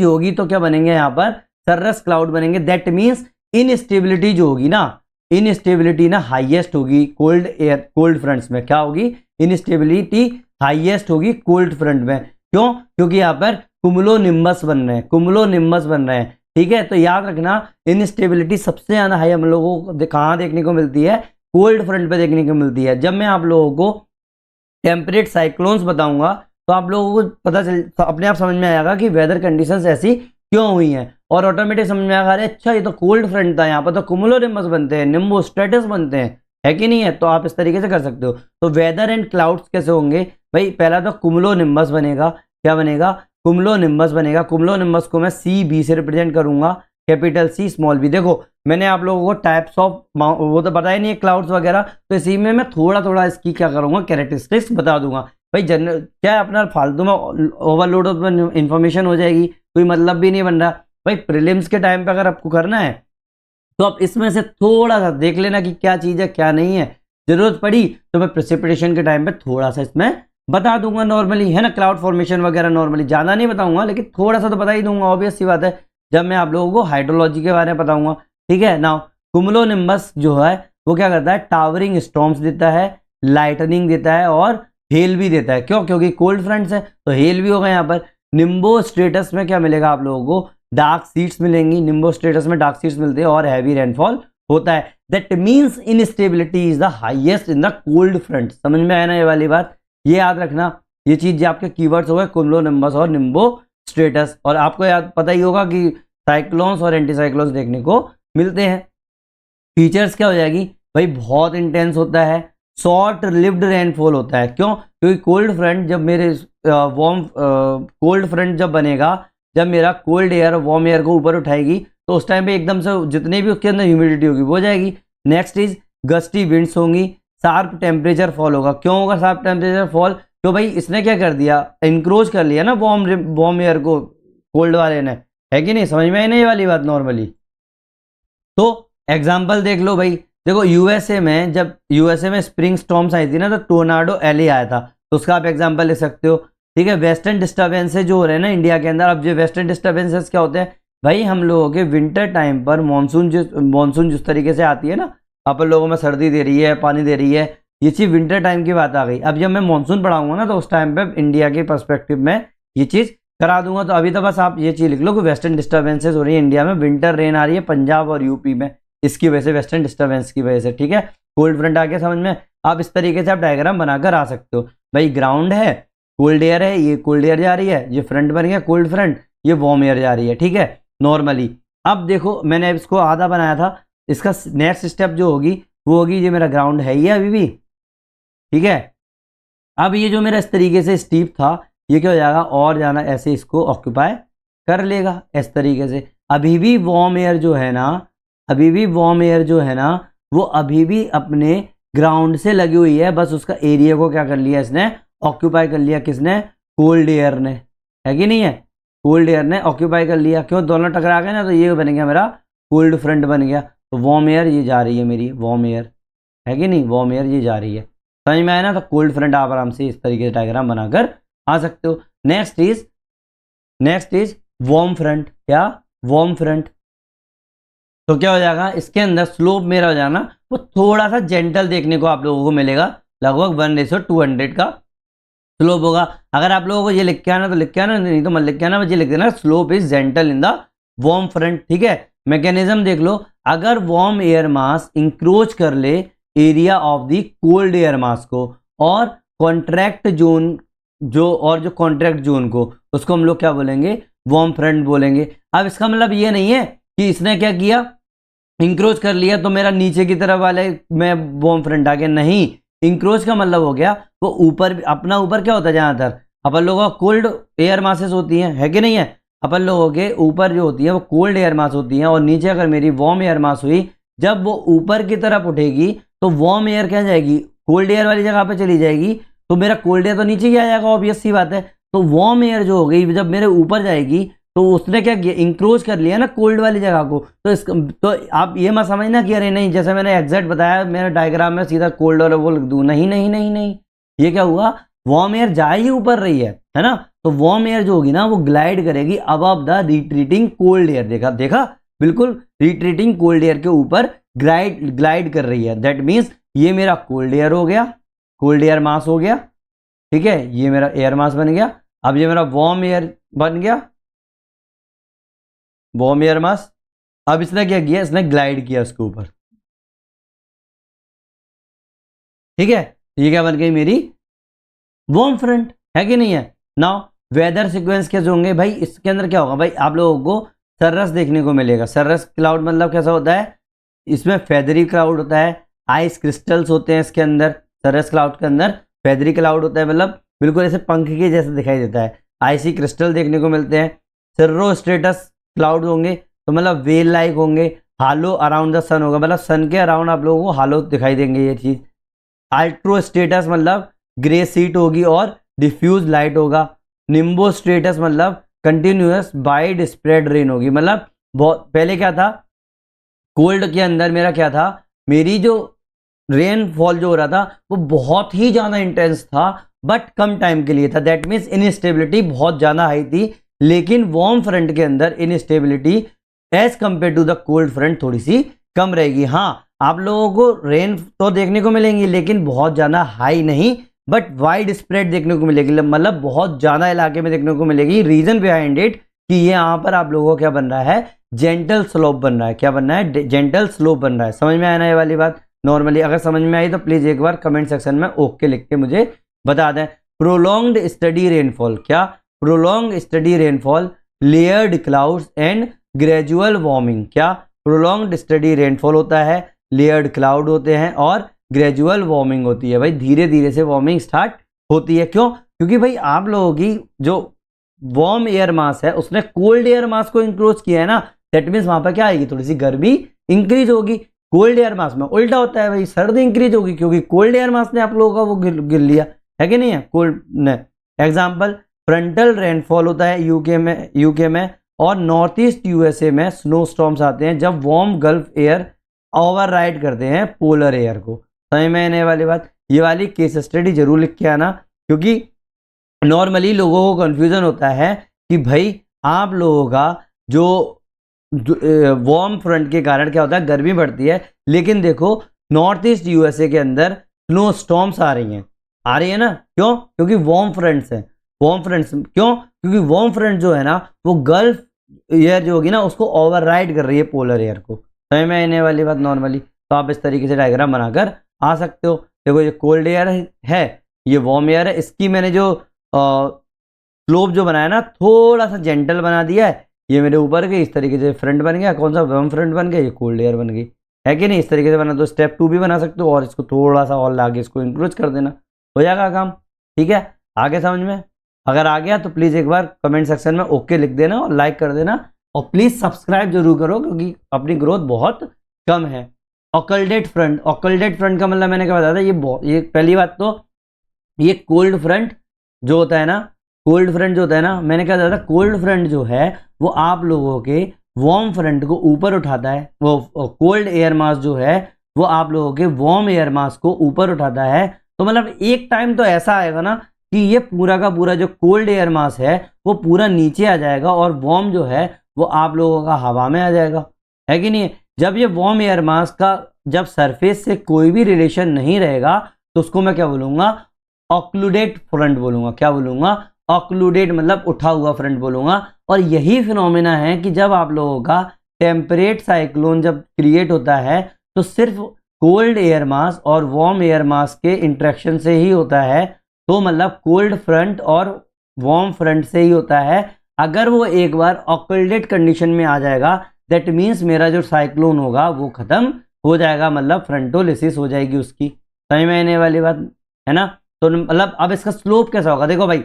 होगी तो क्या बनेंगे यहाँ पर, सर्रस क्लाउड बनेंगे। दैट मीन्स इनस्टेबिलिटी जो होगी ना, इनस्टेबिलिटी ना हाईएस्ट होगी कोल्ड फ्रंट्स में। क्या होगी, इनस्टेबिलिटी हाईएस्ट होगी कोल्ड फ्रंट में। क्यों? क्योंकि यहाँ पर कुमुलोनिम्बस बन रहे हैं, ठीक है। तो याद रखना, इनस्टेबिलिटी सबसे ज्यादा हाई हम लोगों को कहाँ देखने को मिलती है, कोल्ड फ्रंट पे देखने को मिलती है। जब मैं आप लोगों को टेम्परेट साइक्लोन्स बताऊंगा, तो आप लोगों को पता चल, अपने आप समझ में आएगा कि वेदर कंडीशंस ऐसी क्यों हुई हैं, और ऑटोमेटिक समझ में आएगा, अरे अच्छा ये तो कोल्ड फ्रंट था, यहाँ पर तो कुमुलोनिम्बस बनते हैं, निम्बो स्ट्रेटस बनते हैं, है कि नहीं है? तो आप इस तरीके से कर सकते हो। तो वेदर एंड क्लाउड्स कैसे होंगे भाई, पहला तो कुमुलोनिम्बस बनेगा। क्या बनेगा, कुमुलोनिम्बस बनेगा। कुमुलोनिम्बस को मैं सी बी से रिप्रेजेंट करूंगा, कैपिटल सी स्मॉल बी। देखो मैंने आप लोगों को टाइप्स ऑफ, वो तो पता ही नहीं है क्लाउड्स वगैरह, तो इसी में मैं थोड़ा थोड़ा इसकी क्या करूंगा, कैरेक्टरिस्टिक्स बता दूंगा भाई। जनरल क्या अपना फालतू में ओवरलोड ऑफ इन्फॉर्मेशन हो जाएगी, कोई मतलब भी नहीं बन रहा भाई। प्रीलिम्स के टाइम पे अगर आपको करना है, तो आप इसमें से थोड़ा सा देख लेना कि क्या चीज़ है क्या नहीं है। जरूरत पड़ी तो मैं प्रेसिपिटेशन के टाइम पे थोड़ा सा इसमें बता दूंगा नॉर्मली, है ना, क्लाउड फॉर्मेशन वगैरह नॉर्मली ज़्यादा नहीं बताऊंगा, लेकिन थोड़ा सा तो बता ही दूंगा, ऑब्वियस सी बात है, जब मैं आप लोगों को हाइड्रोलॉजी के बारे में बताऊंगा, ठीक है। नाउ कुमुलोनिम्बस जो है वो क्या करता है, टावरिंग स्टॉर्म्स देता है, लाइटनिंग देता है, और हेल भी देता है। क्यों? क्योंकि कोल्ड फ्रंट्स है तो हेल भी होगा यहाँ पर। निम्बो स्टेटस में क्या मिलेगा आप लोगों को, डार्क सीट्स मिलेंगी। निम्बो स्टेटस में डार्क सीट्स मिलते हैं और हैवी रेनफॉल होता है। That means instability is the highest in the cold front. समझ में आया ना ये वाली बात? ये याद रखना, ये चीज जो आपके कीवर्ड्स हो गए, कुमुलोनिम्बस और निम्बो स्टेटस। और आपको याद पता ही होगा कि साइक्लोन्स और एंटी साइक्लोन्स देखने को मिलते हैं। फीचर्स क्या हो जाएगी भाई, बहुत इंटेंस होता है, शॉर्ट लिव्ड रेनफॉल होता है। क्यों? क्योंकि कोल्ड फ्रंट जब मेरे कोल्ड फ्रंट जब बनेगा, जब मेरा कोल्ड एयर वार्म एयर को ऊपर उठाएगी, तो उस टाइम पे एकदम से जितने भी उसके अंदर ह्यूमिडिटी होगी वो हो जाएगी। नेक्स्ट इज गस्टी विंड्स होंगी, शार्प टेम्परेचर फॉल होगा। क्यों होगा शार्प टेम्परेचर फॉल? क्यों भाई, इसने क्या कर दिया, इंक्रोच कर लिया ना वार्म एयर को कोल्ड वाले ने, है कि नहीं? समझ में आई ना ये वाली बात नॉर्मली? तो एग्जाम्पल देख लो भाई, देखो यूएसए में, जब यूएसए में स्प्रिंग स्टॉर्म्स आई थी ना, तो टोर्नाडो एली आया था, तो उसका आप एग्जाम्पल ले सकते हो, ठीक है। वेस्टर्न डिस्टर्बेंसेज जो हो रहे हैं ना इंडिया के अंदर, अब जो वेस्टर्न डिस्टर्बेंसेज क्या होते हैं भाई, हम लोगों के विंटर टाइम पर मानसून जिस तरीके से आती है ना, अपन लोगों में सर्दी दे रही है, पानी दे रही है, ये चीज़ विंटर टाइम की बात आ गई। अब जब मैं मानसून पढ़ाऊंगा ना, तो उस टाइम पे इंडिया के पर्सपेक्टिव में ये चीज़ करा दूंगा। तो अभी तो बस आप ये चीज़ लिख लो कि वेस्टर्न डिस्टर्बेंसेज हो रही है इंडिया में, विंटर रेन आ रही है पंजाब और यूपी में, इसकी वजह से, वेस्टर्न डिस्टर्बेंस की वजह से, ठीक है। कोल्ड फ्रंट आ गया समझ में। आप इस तरीके से आप डायग्राम बनाकर आ सकते हो। भाई ग्राउंड है, कोल्ड एयर है, ये कोल्ड एयर जा रही है, ये फ्रंट बन गया कोल्ड फ्रंट, ये वार्म एयर जा रही है, ठीक है, नॉर्मली। अब देखो मैंने इसको आधा बनाया था, इसका नेक्स्ट स्टेप जो होगी वो होगी, ये मेरा ग्राउंड है ये अभी भी, ठीक है। अब ये जो मेरा इस तरीके से स्टीप था, ये क्या हो जाएगा, और जाना ऐसे इसको ऑक्यूपाई कर लेगा इस तरीके से। अभी भी वार्म एयर जो है ना, अभी भी वार्म एयर जो है ना, वो अभी भी अपने ग्राउंड से लगी हुई है, बस उसका एरिया को क्या कर लिया इसने, ऑक्यूपाई कर लिया। किसने, कोल्ड एयर ने, है कि नहीं है, कोल्ड एयर ने ऑक्यूपाई कर लिया। क्यों, दोनों टकरा गए ना, तो ये बन गया मेरा कोल्ड फ्रंट बन गया। तो वार्म एयर ये जा रही है मेरी, वार्म एयर, है कि नहीं, वार्म एयर ये जा रही है। समझ में आया ना। तो कोल्ड फ्रंट आप आराम से इस तरीके से डायग्राम बनाकर आ सकते हो। Next is warm front. क्या, वार्म फ्रंट। तो क्या हो जाएगा, इसके अंदर स्लोप मेरा हो जाना वो थोड़ा सा जेंटल देखने को आप लोगों को मिलेगा, लगभग 1:200 का स्लोप होगा। अगर आप लोगों को ये लिख के आना तो लिख के आना, नहीं तो मत लिख के आना, मुझे लिख देना slope is gentle in the warm front, ठीक है। मैकेनिज्म देख लो, अगर वार्म एयर मास इंक्रोच कर ले area of the cold air mass को, और कॉन्ट्रैक्ट जोन जो कॉन्ट्रैक्ट जोन को, उसको हम लोग क्या बोलेंगे, वार्म फ्रंट बोलेंगे। अब इसका मतलब ये नहीं है कि इसने क्या किया, इंक्रोच कर लिया तो मेरा नीचे की तरफ वाले में वार्म फ्रंट आ गया, नहीं। इंक्रोच का मतलब हो गया वो ऊपर, अपना ऊपर क्या होता है, ज्यादातर अपन लोगों का कोल्ड एयर मासेस होती हैं, है कि नहीं है। अपन लोगों के ऊपर जो होती है वो कोल्ड एयर मास होती हैं, और नीचे अगर मेरी वार्म एयर मास हुई, जब वो ऊपर की तरफ उठेगी तो वार्म एयर क्या जाएगी, कोल्ड एयर वाली जगह पे चली जाएगी, तो मेरा कोल्ड एयर तो नीचे ही आ जाएगा, ऑब्वियस सी बात है। तो वार्म एयर जो हो गई जब मेरे ऊपर जाएगी, तो उसने क्या किया, इंक्रोच कर लिया ना कोल्ड वाली जगह को। तो आप ये मत समझना कि अरे नहीं, जैसे मैंने एग्जैक्ट बताया मेरे डायग्राम में सीधा कोल्ड और वो लिख दूं, नहीं नहीं नहीं नहीं, ये क्या हुआ, वार्म एयर जा ही ऊपर रही है ना। तो वार्म एयर जो होगी ना वो ग्लाइड करेगी above the retreating cold air. देखा बिल्कुल, रिट्रीटिंग कोल्ड एयर के ऊपर ग्लाइड कर रही है। दैट मीन्स ये मेरा कोल्ड एयर हो गया, कोल्ड एयर मास हो गया, ठीक है, ये मेरा एयर मास बन गया। अब ये मेरा वार्म एयर बन गया, वार्म एयर मास। अब इसने क्या किया, इसने ग्लाइड किया उसके ऊपर, ठीक है। ये क्या बन गई मेरी वार्म फ्रंट, है कि नहीं है। नाउ वेदर सीक्वेंस कैसे होंगे भाई, इसके अंदर क्या होगा भाई, आप लोगों को सर्रस देखने को मिलेगा। सर्रस क्लाउड मतलब कैसा होता है, इसमें फेदरी क्लाउड होता है, आइस क्रिस्टल्स होते हैं इसके अंदर। सर्रस क्लाउड के अंदर फेदरी क्लाउड होता है, मतलब बिल्कुल ऐसे पंख के जैसे दिखाई देता है। आइसी क्रिस्टल देखने को मिलते हैं। सर्रोस्ट्रेटस क्लाउड होंगे, तो मतलब वेल लाइक होंगे। हालो अराउंड द सन होगा, मतलब सन के अराउंड आप लोगों को हालो दिखाई देंगे ये चीज़। अल्ट्रोस्टेटस मतलब ग्रे सीट होगी और डिफ्यूज लाइट होगा। निम्बो स्टेटस मतलब कंटिन्यूअस वाइड स्प्रेड रेन होगी। मतलब बहुत पहले क्या था, कोल्ड के अंदर मेरा क्या था, मेरी जो रेनफॉल जो हो रहा था वो बहुत ही ज़्यादा इंटेंस था, बट कम टाइम के लिए था। दैट मीन्स इनस्टेबिलिटी बहुत ज़्यादा हाई थी। लेकिन वार्म फ्रंट के अंदर instability as compare to the cold front थोड़ी सी कम रहेगी। हाँ, आप लोगों को रेन तो देखने को मिलेंगी, लेकिन बहुत ज़्यादा हाई नहीं, बट वाइड स्प्रेड देखने को मिलेगी, मतलब बहुत ज़्यादा इलाके में देखने को मिलेगी। रीजन बिहाइंड इट कि ये यहाँ पर आप लोगों को क्या बन रहा है, जेंटल स्लोप बन रहा है। क्या बन रहा है, जेंटल स्लोप बन रहा है। समझ में आया ना ये वाली बात। नॉर्मली अगर समझ में आई तो प्लीज़ एक बार कमेंट सेक्शन में ओके लिख के मुझे बता दें। प्रोलॉन्ग्ड स्टडी रेनफॉल, क्या, prolong study rainfall, layered clouds and gradual warming. क्या, प्रोलॉन्ग्ड स्टडी रेनफॉल होता है, लेयर्ड क्लाउड होते हैं और ग्रेजुअल वार्मिंग होती है। भाई धीरे धीरे से वार्मिंग स्टार्ट होती है। क्यों, क्योंकि भाई आप लोगों की जो वार्म एयर मास है उसने कोल्ड एयर मास को इंक्रोच किया है ना। दैट मीन्स वहां पर क्या आएगी, थोड़ी सी गर्मी इंक्रीज होगी। कोल्ड एयर मास में उल्टा होता है भाई, सर्दी इंक्रीज होगी, क्योंकि कोल्ड एयर मास ने आप लोगों का वो गिर लिया, है कि नहीं है, कोल्ड ने। एग्जाम्पल, फ्रंटल रेनफॉल होता है यूके में और नॉर्थ ईस्ट यूएसए में स्नो स्टॉर्म्स आते हैं जब वार्म गल्फ एयर ओवरराइड करते हैं पोलर एयर को। समझ में आने वाली बात। ये वाली केस स्टडी जरूर लिख के आना, क्योंकि नॉर्मली लोगों को कंफ्यूजन होता है कि भाई आप लोगों का जो वार्म फ्रंट के कारण क्या होता है, गर्मी बढ़ती है। लेकिन देखो नॉर्थ ईस्ट यूएसए के अंदर स्नो स्टॉर्म्स आ रही है ना। क्यों, क्योंकि वार्म फ्रंट्स हैं। वार्म फ्रंट्स क्यों, क्योंकि वार्म फ्रंट जो है ना वो गल्फ एयर जो होगी ना उसको ओवरराइड कर रही है पोलर एयर को। समझ में आने वाली बात नॉर्मली। तो आप इस तरीके से डायग्राम बनाकर आ सकते हो। देखो ये कोल्ड एयर है, ये वार्म एयर है, इसकी मैंने जो स्लोप जो बनाया ना थोड़ा सा जेंटल बना दिया है। ये मेरे ऊपर के इस तरीके से फ्रंट बन गया, कौन सा वार्म फ्रंट बन गया, ये कोल्ड एयर बन गई, है कि नहीं। इस तरीके से बना तो स्टेप 2 भी बना सकते हो और इसको थोड़ा सा और आगे इसको इंक्रोच कर देना, हो जाएगा काम। ठीक है, आगे समझ में? अगर आ गया तो प्लीज़ एक बार कमेंट सेक्शन में ओके लिख देना और लाइक कर देना, और प्लीज़ सब्सक्राइब जरूर करो क्योंकि अपनी ग्रोथ बहुत कम है। ऑकल्टेड फ्रंट, ऑकल्टेड फ्रंट का मतलब मैंने क्या बताया था, ये पहली बात तो ये कोल्ड फ्रंट जो होता है ना, कोल्ड फ्रंट जो होता है ना, मैंने क्या बताया था, कोल्ड फ्रंट जो है वो आप लोगों के वार्म फ्रंट को ऊपर उठाता है। वो कोल्ड एयर मास जो है वो आप लोगों के वार्म एयर मास को ऊपर उठाता है। तो मतलब एक टाइम तो ऐसा आएगा ना कि ये पूरा का पूरा जो कोल्ड एयर मास है वो पूरा नीचे आ जाएगा और वार्म जो है वो आप लोगों का हवा में आ जाएगा, है कि नहीं। जब ये वार्म एयर मास का जब सरफेस से कोई भी रिलेशन नहीं रहेगा तो उसको मैं क्या बोलूंगा, ऑक्लूडेट फ्रंट बोलूंगा। क्या बोलूंगा? ऑक्लूडेट, मतलब उठा हुआ फ्रंट बोलूंगा। और यही फिनोमेना है कि जब आप लोगों का टेम्परेट साइक्लोन जब क्रिएट होता है तो सिर्फ कोल्ड एयर मास और वार्म एयर मास के इंट्रैक्शन से ही होता है। तो मतलब कोल्ड फ्रंट और वार्म फ्रंट से ही होता है। अगर वो एक बार ऑक्लूडेट कंडीशन में आ जाएगा दैट मीन्स मेरा जो साइक्लोन होगा वो खत्म हो जाएगा, मतलब फ्रंटोलिसिस हो जाएगी उसकी। समझ में आने वाली बात है ना। तो मतलब अब इसका स्लोप कैसा होगा, देखो भाई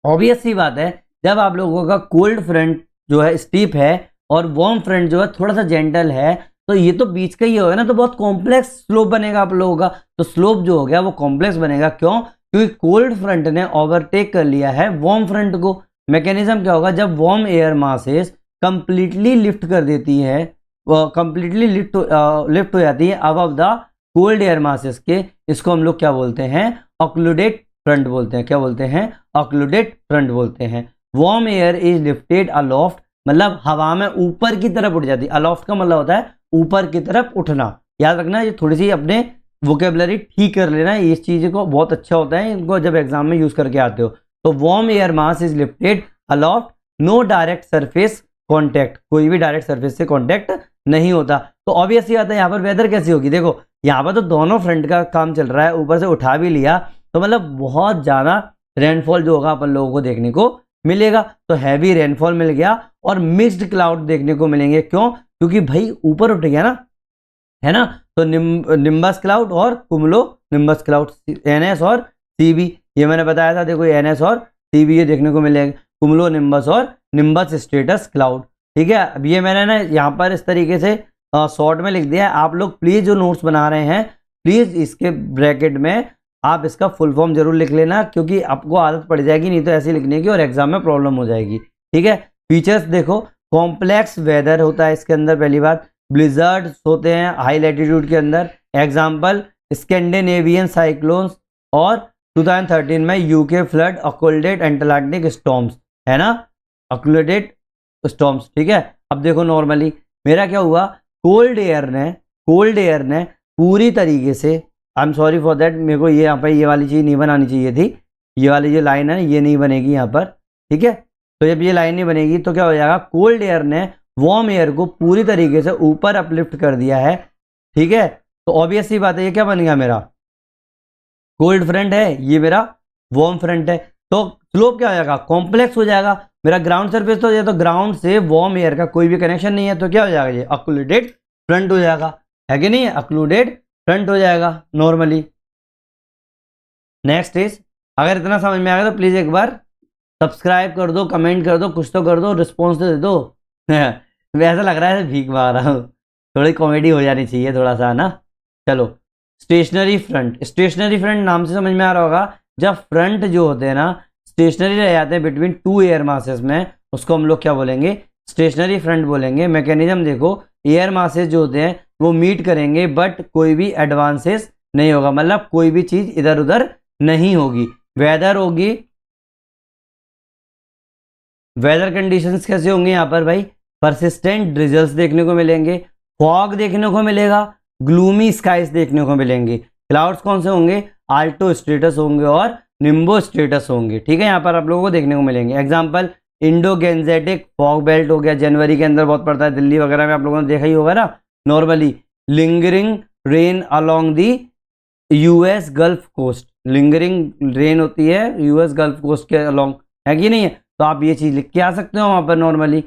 ऑब्वियस सी बात है, जब आप लोगों का कोल्ड फ्रंट जो है स्टीप है और वार्म फ्रंट जो है थोड़ा सा जेंटल है, तो ये तो बीच का ही होगा ना, तो बहुत कॉम्प्लेक्स स्लोप बनेगा आप लोगों का। तो स्लोप जो हो गया वो कॉम्प्लेक्स बनेगा, क्यों? क्योंकि कोल्ड फ्रंट ने ओवरटेक कर लिया है वार्म फ्रंट को। मैकेनिज्म क्या होगा, जब warm air masses completely lift कर देती है, कंप्लीटली लिफ्ट हो जाती है above the cold air masses के, इसको हम लोग क्या बोलते हैं, ऑक्लूडेट फ्रंट बोलते हैं। क्या बोलते हैं? ऑक्लूडेट फ्रंट बोलते हैं। Warm air is lifted aloft, मतलब हवा में ऊपर की तरफ उठ जाती है। अलोफ्ट का मतलब होता है ऊपर की तरफ उठना। याद रखना, ये थोड़ी सी अपने वोकेबलरी ठीक कर लेना, इस चीज को बहुत अच्छा होता है, इनको जब एग्जाम में यूज करके आते हो। तो warm air mass is lifted aloft, no direct surface contact, कोई भी डायरेक्ट सरफेस से कॉन्टैक्ट नहीं होता। तो ऑब्वियस ही आता है यहाँ पर वेदर कैसी होगी, देखो यहाँ पर तो दोनों फ्रंट का काम चल रहा है, ऊपर से उठा भी लिया, तो मतलब बहुत ज़्यादा रेनफॉल जो होगा अपन लोगों को देखने को मिलेगा। तो हैवी रेनफॉल मिल गया और मिक्स्ड क्लाउड देखने को मिलेंगे, क्यों? क्योंकि भाई ऊपर उठ गया ना, है ना। तो निम्बस क्लाउड और कुमुलो निम्बस क्लाउड, एनएस और सीबी, ये मैंने बताया था, देखो एनएस और सीबी ये देखने को मिलेगा, कुमुलो निम्बस और निम्बस स्टेटस क्लाउड। ठीक है, अब ये मैंने ना यहाँ पर इस तरीके से शॉर्ट में लिख दिया है। आप लोग प्लीज़ जो नोट्स बना रहे हैं प्लीज़ इसके ब्रैकेट में आप इसका फुल फॉर्म जरूर लिख लेना, क्योंकि आपको आदत पड़ जाएगी नहीं तो ऐसे लिखने की और एग्जाम में प्रॉब्लम हो जाएगी। ठीक है, फीचर्स देखो, कॉम्प्लेक्स वेदर होता है इसके अंदर, पहली बात ब्लिजर्ड्स होते हैं हाई लैटिट्यूड के अंदर, एग्जाम्पल स्कैंडिनेवियन साइक्लोन्स और 2013 में यूके फ्लड, अकोल्डेट एंटार्क्टिक स्टॉर्म्स, है ना, अकोल्डेट स्टॉर्म्स। ठीक है, अब देखो नॉर्मली मेरा क्या हुआ, कोल्ड एयर ने पूरी तरीके से, आई एम सॉरी फॉर दैट, मेरे को ये यहाँ पर ये वाली चीज़ नहीं बनानी चाहिए थी, ये वाली जो लाइन है ये नहीं बनेगी यहाँ पर। ठीक है, तो जब ये लाइन नहीं बनेगी तो क्या हो जाएगा, कोल्ड एयर ने वार्म एयर को पूरी तरीके से ऊपर अपलिफ्ट कर दिया है। ठीक है, तो ऑब्वियस सी बात है ये क्या बन गया, मेरा कोल्ड फ्रंट है, ये मेरा वार्म फ्रंट है। तो स्लोप क्या हो जाएगा, कॉम्प्लेक्स हो जाएगा। मेरा ग्राउंड सरफेस तो ये तो ग्राउंड से वार्म एयर का कोई भी कनेक्शन नहीं है, तो क्या हो जाएगा, ये अक्लूडेट फ्रंट हो जाएगा, है कि नहीं, अक्लूडेट फ्रंट हो जाएगा नॉर्मली। नेक्स्ट इज, अगर इतना समझ में आ गया तो प्लीज एक बार सब्सक्राइब कर दो, कमेंट कर दो, कुछ तो कर दो, रिस्पॉन्स तो दे दो। वैसा लग रहा है भीख मांग रहा हूँ, थोड़ी कॉमेडी हो जानी चाहिए थोड़ा सा ना। चलो, स्टेशनरी फ्रंट, स्टेशनरी फ्रंट नाम से समझ में आ रहा होगा, जब फ्रंट जो होते हैं ना स्टेशनरी रह जाते हैं बिटवीन टू एयर मासेस में, उसको हम लोग क्या बोलेंगे, स्टेशनरी फ्रंट बोलेंगे। मैकेनिज्म देखो, एयर मासेस जो होते हैं वो मीट करेंगे बट कोई भी एडवांसेस नहीं होगा, मतलब कोई भी चीज इधर उधर नहीं होगी। वेदर होगी, वेदर कंडीशंस कैसे होंगे यहाँ पर भाई, परसिस्टेंट ड्रिजल्स देखने को मिलेंगे, फॉग देखने को मिलेगा, ग्लूमी स्काइज देखने को मिलेंगे। क्लाउड्स कौन से होंगे, आल्टो स्ट्रेटस होंगे और निम्बो स्ट्रेटस होंगे। ठीक है, यहाँ पर आप लोगों को देखने को मिलेंगे। Example Indo Gangetic fog belt हो गया, जनवरी के अंदर बहुत पड़ता है, दिल्ली वगैरह में आप लोगों ने देखा ही होगा ना, normally lingering rain along the US gulf coast, lingering rain होती है यूएस गल्फ कोस्ट के अलोंग, है कि नहीं है। तो आप ये चीज लिख के आ सकते हो वहां पर नॉर्मली।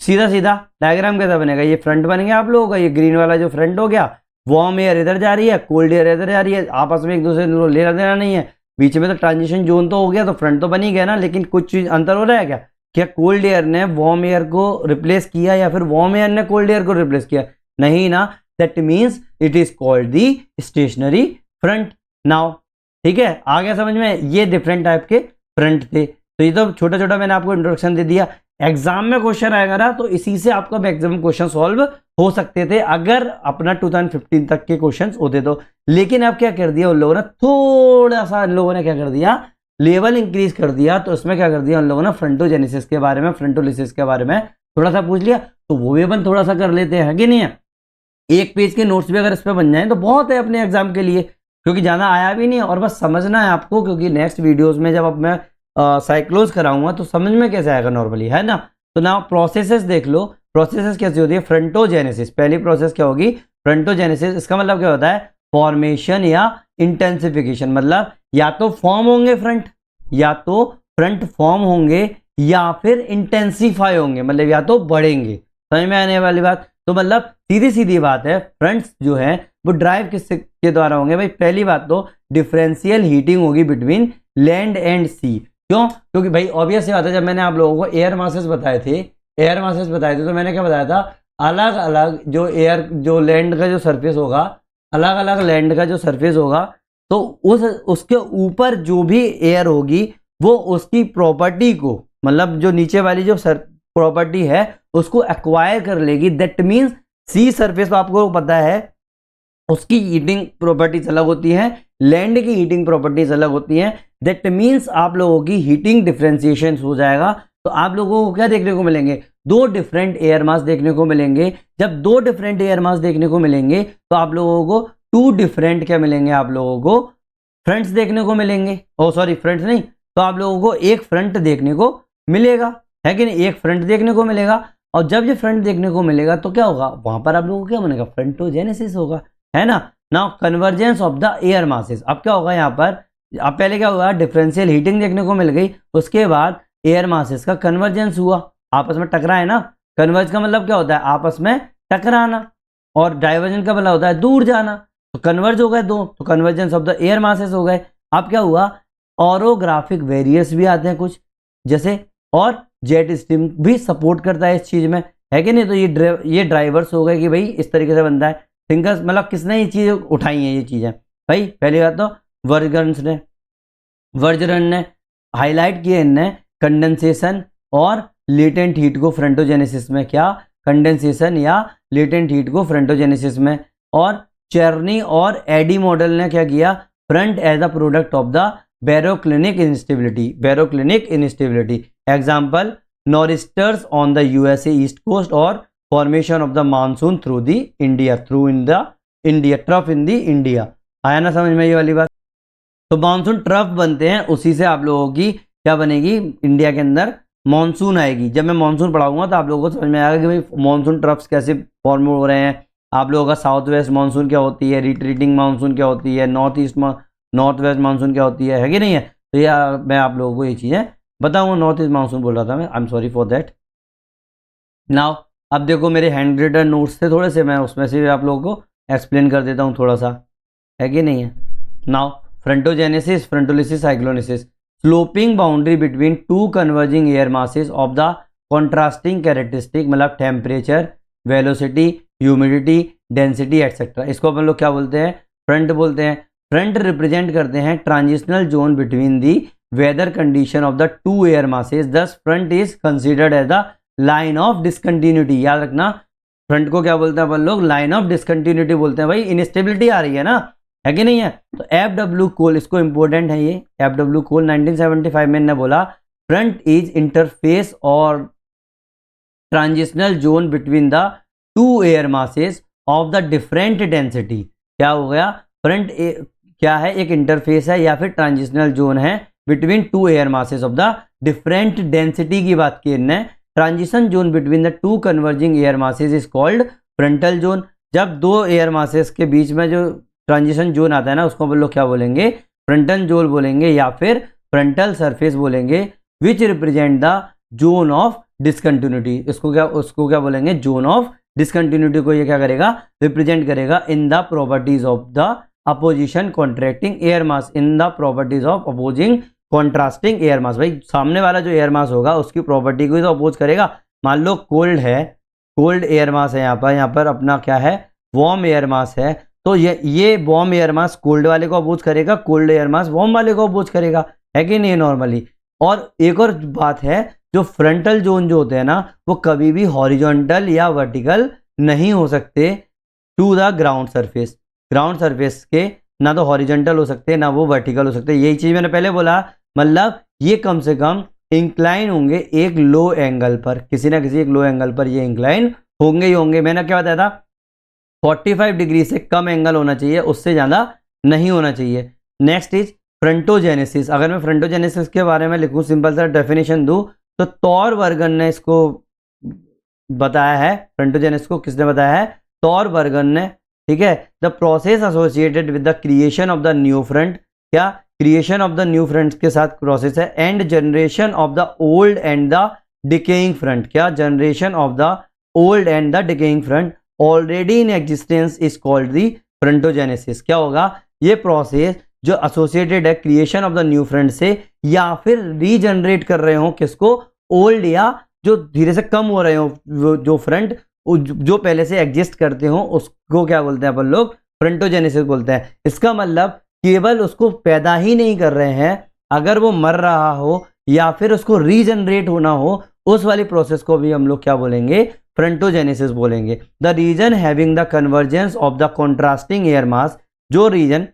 सीधा सीधा डायग्राम कैसा बनेगा, ये फ्रंट बन गया आप लोगों का, ये ग्रीन वाला जो फ्रंट हो गया, वार्म एयर इधर जा रही है, कोल्ड एयर इधर जा रही है, आपस में एक दूसरे को लेना देना नहीं है, बीच में तो ट्रांजिशन जोन तो हो गया, तो फ्रंट तो बन ही गया ना, लेकिन कुछ चीज अंतर हो रहा है क्या, क्या कोल्ड एयर ने वार्म एयर को रिप्लेस किया या फिर वार्म एयर ने कोल्ड एयर को रिप्लेस किया, नहीं ना, that means it is called the stationary front. Now ठीक है, आ गया समझ में, ये डिफरेंट टाइप के फ्रंट थे। तो ये तो छोटा छोटा मैंने आपको इंट्रोडक्शन दे दिया, एग्जाम में क्वेश्चन आएगा ना तो इसी से आपका मैक्सिमम क्वेश्चन सॉल्व हो सकते थे अगर अपना 2015 तक के क्वेश्चंस होते तो। लेकिन अब क्या कर दिया उन लोगों ने, थोड़ा सा इन लोगों ने क्या कर दिया, लेवल इंक्रीज कर दिया, तो उसमें क्या कर दिया उन लोगों ने, फ्रंटोजेनेसिस के बारे में, फ्रंटोलिसिस के बारे में थोड़ा सा पूछ लिया, तो वो भी अपन थोड़ा सा कर लेते हैं कि नहीं है। एक पेज के नोट्स भी अगर इस पर बन जाए तो बहुत है अपने एग्जाम के लिए, क्योंकि ज़्यादा आया भी नहीं और बस समझना है आपको, क्योंकि नेक्स्ट वीडियोज़ में जब अब मैं साइक्लोज कराऊंगा तो समझ में कैसे आएगा नॉर्मली, है ना। तो ना प्रोसेसेस देख लो, प्रोसेसेस कैसी होती है, फ्रंटोजेनेसिस, पहली प्रोसेस क्या होगी, फ्रंटोजेनेसिस, इसका मतलब क्या होता है, फॉर्मेशन या इंटेंसिफिकेशन, मतलब या तो फॉर्म होंगे फ्रंट, या तो फ्रंट फॉर्म होंगे या फिर इंटेंसिफाई होंगे, मतलब या तो बढ़ेंगे, समझ में आने वाली बात। तो मतलब सीधी सीधी बात है, फ्रंट्स जो है वो ड्राइव किससे के द्वारा होंगे भाई, पहली बात तो डिफरेंशियल हीटिंग होगी बिटवीन लैंड एंड सी। क्यों, क्योंकि भाई ऑब्वियस सी बात है, जब मैंने आप लोगों को एयर मासेस बताए थे, एयर मासेस बताए थे, तो मैंने क्या बताया था, अलग अलग जो एयर, जो लैंड का जो सरफेस होगा, अलग अलग लैंड का जो सरफेस होगा, तो उसके ऊपर जो भी एयर होगी वो उसकी प्रॉपर्टी को, मतलब जो नीचे वाली जो प्रॉपर्टी है उसको एक्वायर कर लेगी। दैट मीन्स सी सरफेस तो आपको पता है उसकी हीटिंग प्रॉपर्टीज अलग होती हैं, लैंड की हीटिंग प्रॉपर्टीज अलग होती हैं। दैट मीन्स आप लोगों की हीटिंग डिफरेंशिएशन हो जाएगा, तो आप लोगों को क्या देखने को मिलेंगे, दो डिफरेंट एयर मास देखने को मिलेंगे। जब दो डिफरेंट एयर मास देखने को मिलेंगे तो आप लोगों को टू डिफरेंट क्या मिलेंगे, आप लोगों को फ्रंट्स देखने को मिलेंगे, ओ सॉरी फ्रंट्स नहीं, तो आप लोगों को एक फ्रंट देखने को मिलेगा, है कि नहीं, एक फ्रंट देखने को मिलेगा। और जब ये फ्रंट देखने को मिलेगा तो क्या होगा, वहां पर आप लोगों को क्या बनेगा, फ्रंटोजेनेसिस होगा, है ना। Now convergence of the air masses, अब क्या होगा यहाँ पर, अब पहले क्या हुआ, डिफरेंशियल हीटिंग देखने को मिल गई, उसके बाद एयर मासेस का कन्वर्जेंस हुआ, आपस में टकराए ना। कन्वर्ज का मतलब क्या होता है, आपस में टकराना, और डाइवर्जन का मतलब होता है दूर जाना, तो कन्वर्ज हो गए दो, तो convergence of the air masses हो गए। अब क्या हुआ, ऑरोग्राफिक वेरियस भी आते हैं कुछ, जैसे, और जेट स्ट्रीम भी सपोर्ट करता है इस चीज में, है कि नहीं। तो ये ड्राइवर्स हो गए कि भाई इस तरीके से बनता है। थिंकर्स मतलब किसने ये चीज़ उठाई है, ये चीज़ें भाई, पहली बात तो वर्जरन ने हाईलाइट किए इनने कंडेंसेशन और लेटेंट हीट को फ्रंटोजेनेसिस में, क्या कंडेंसेशन या लेटेंट हीट को फ्रंटोजेनेसिस में। और चेर्नी और एडी मॉडल ने क्या किया, front as a product of the baroclinic instability, example nor'easters on the USA east coast और formation of the monsoon through the India, trough in the India. आया ना समझ में ये वाली बात। तो मानसून ट्रफ बनते हैं, उसी से आप लोगों की क्या बनेगी, इंडिया के अंदर मानसून आएगी। जब मैं मानसून पढ़ाऊंगा तो आप लोगों को समझ में आएगा कि भाई मानसून ट्रफ्स कैसे फॉर्म हो रहे हैं। आप लोगों का साउथ वेस्ट मानसून क्या होती है, रिट्रीटिंग मानसून क्या होती है, नॉर्थ वेस्ट मानसून क्या होती है कि नहीं है। तो ये मैं आप लोगों को ये चीज़ें बताऊंगा। नॉर्थ ईस्ट मानसून बोल रहा था मैं, आई am sorry for that. Now अब देखो मेरे हैंड रिटन नोट्स थे थोड़े से, मैं उसमें से आप लोगों को एक्सप्लेन कर देता हूँ थोड़ा सा, है कि नहीं है। Now frontogenesis, frontolysis, cyclogenesis, sloping boundary between two converging air masses of the contrasting characteristic, मतलब temperature, velocity, humidity, density etcetera. इसको अपन लोग क्या बोलते हैं, फ्रंट बोलते हैं। फ्रंट रिप्रेजेंट करते हैं transitional zone between the weather condition of the two air masses, this front is considered as the line of discontinuity. याद रखना, फ्रंट को क्या बोलते हैं अपन लोग, लाइन ऑफ डिसकंटिन्यूटी बोलते हैं। भाई इनस्टेबिलिटी आ रही है ना, है कि नहीं है। तो FW कोल, इसको इंपॉर्टेंट है ये, FW कोल 1975 में इन्होंने बोला, फ्रंट इज इंटरफेस और transitional zone between the two air masses of the different density. क्या हो गया, फ्रंट क्या है, एक इंटरफेस है या फिर ट्रांजिशनल जोन है between two air masses of the different density की बात की इनने। Transition zone between the two converging air masses is called frontal zone. जब दो एयर मासेस के बीच में जो ट्रांजिशन जोन आता है ना, उसको हम लोग क्या बोलेंगे, फ्रंटल जोन बोलेंगे या फिर फ्रंटल सरफेस बोलेंगे, which represent the zone of discontinuity. उसको क्या बोलेंगे, जोन ऑफ डिसकंटिन्यूटी को ये क्या करेगा, रिप्रेजेंट करेगा in the properties of the opposition contracting air mass, in the properties of opposing contrasting air मास। भाई सामने वाला जो एयर मास होगा उसकी प्रॉपर्टी को ही तो अपोज करेगा। मान लो कोल्ड है, कोल्ड एयर मास है, यहाँ पर अपना क्या है, वार्म एयर मास है, तो ये वार्म एयर मास कोल्ड वाले को अपोज करेगा, कोल्ड एयर मास वार्म वाले को अपोज करेगा, है कि नहीं नॉर्मली। और एक और बात है, जो फ्रंटल जोन जो होते हैं ना, वो कभी भी हॉरिजॉन्टल या वर्टिकल नहीं हो सकते to the ground surface. Ground surface के ना तो हॉरिजॉन्टल हो सकते ना वो वर्टिकल हो सकते। यही चीज मैंने पहले बोला, मतलब ये कम से कम इंक्लाइन होंगे एक लो एंगल पर, किसी ना किसी एक लो एंगल पर ये इंक्लाइन होंगे ही होंगे। मैंने क्या बताया था, 45 डिग्री से कम एंगल होना चाहिए, उससे ज़्यादा नहीं होना चाहिए। Next is frontogenesis. अगर मैं फ्रंटोजेनेसिस के बारे में लिखूं, सिंपल सा डेफिनेशन दूं, तो तौर वर्गन ने इसको बताया है। फ्रंटोजेनेसिस को किसने बताया है, तौर वर्गन ने, ठीक है। The process associated with the creation of the new front, क्या creation of the new front के साथ प्रोसेस है, and generation of the old and the decaying front, क्या generation of the old and the decaying front already in existence is called the frontogenesis. क्या होगा, ये process जो associated है creation of the new front से, या फिर regenerate कर रहे हो किसको, ओल्ड, या जो धीरे से कम हो रहे हो जो फ्रंट जो पहले से एग्जिस्ट करते हो, उसको क्या बोलते हैं अपन लोग, फ्रंटोजेनेसिस बोलते हैं। इसका मतलब केवल उसको पैदा ही नहीं कर रहे हैं, अगर वो मर रहा हो या फिर उसको रीजनरेट होना हो, उस वाली प्रोसेस को भी हम लोग क्या बोलेंगे, फ्रंटोजेनेसिस बोलेंगे। The region having the convergence of the contrasting air mass, जो रीजन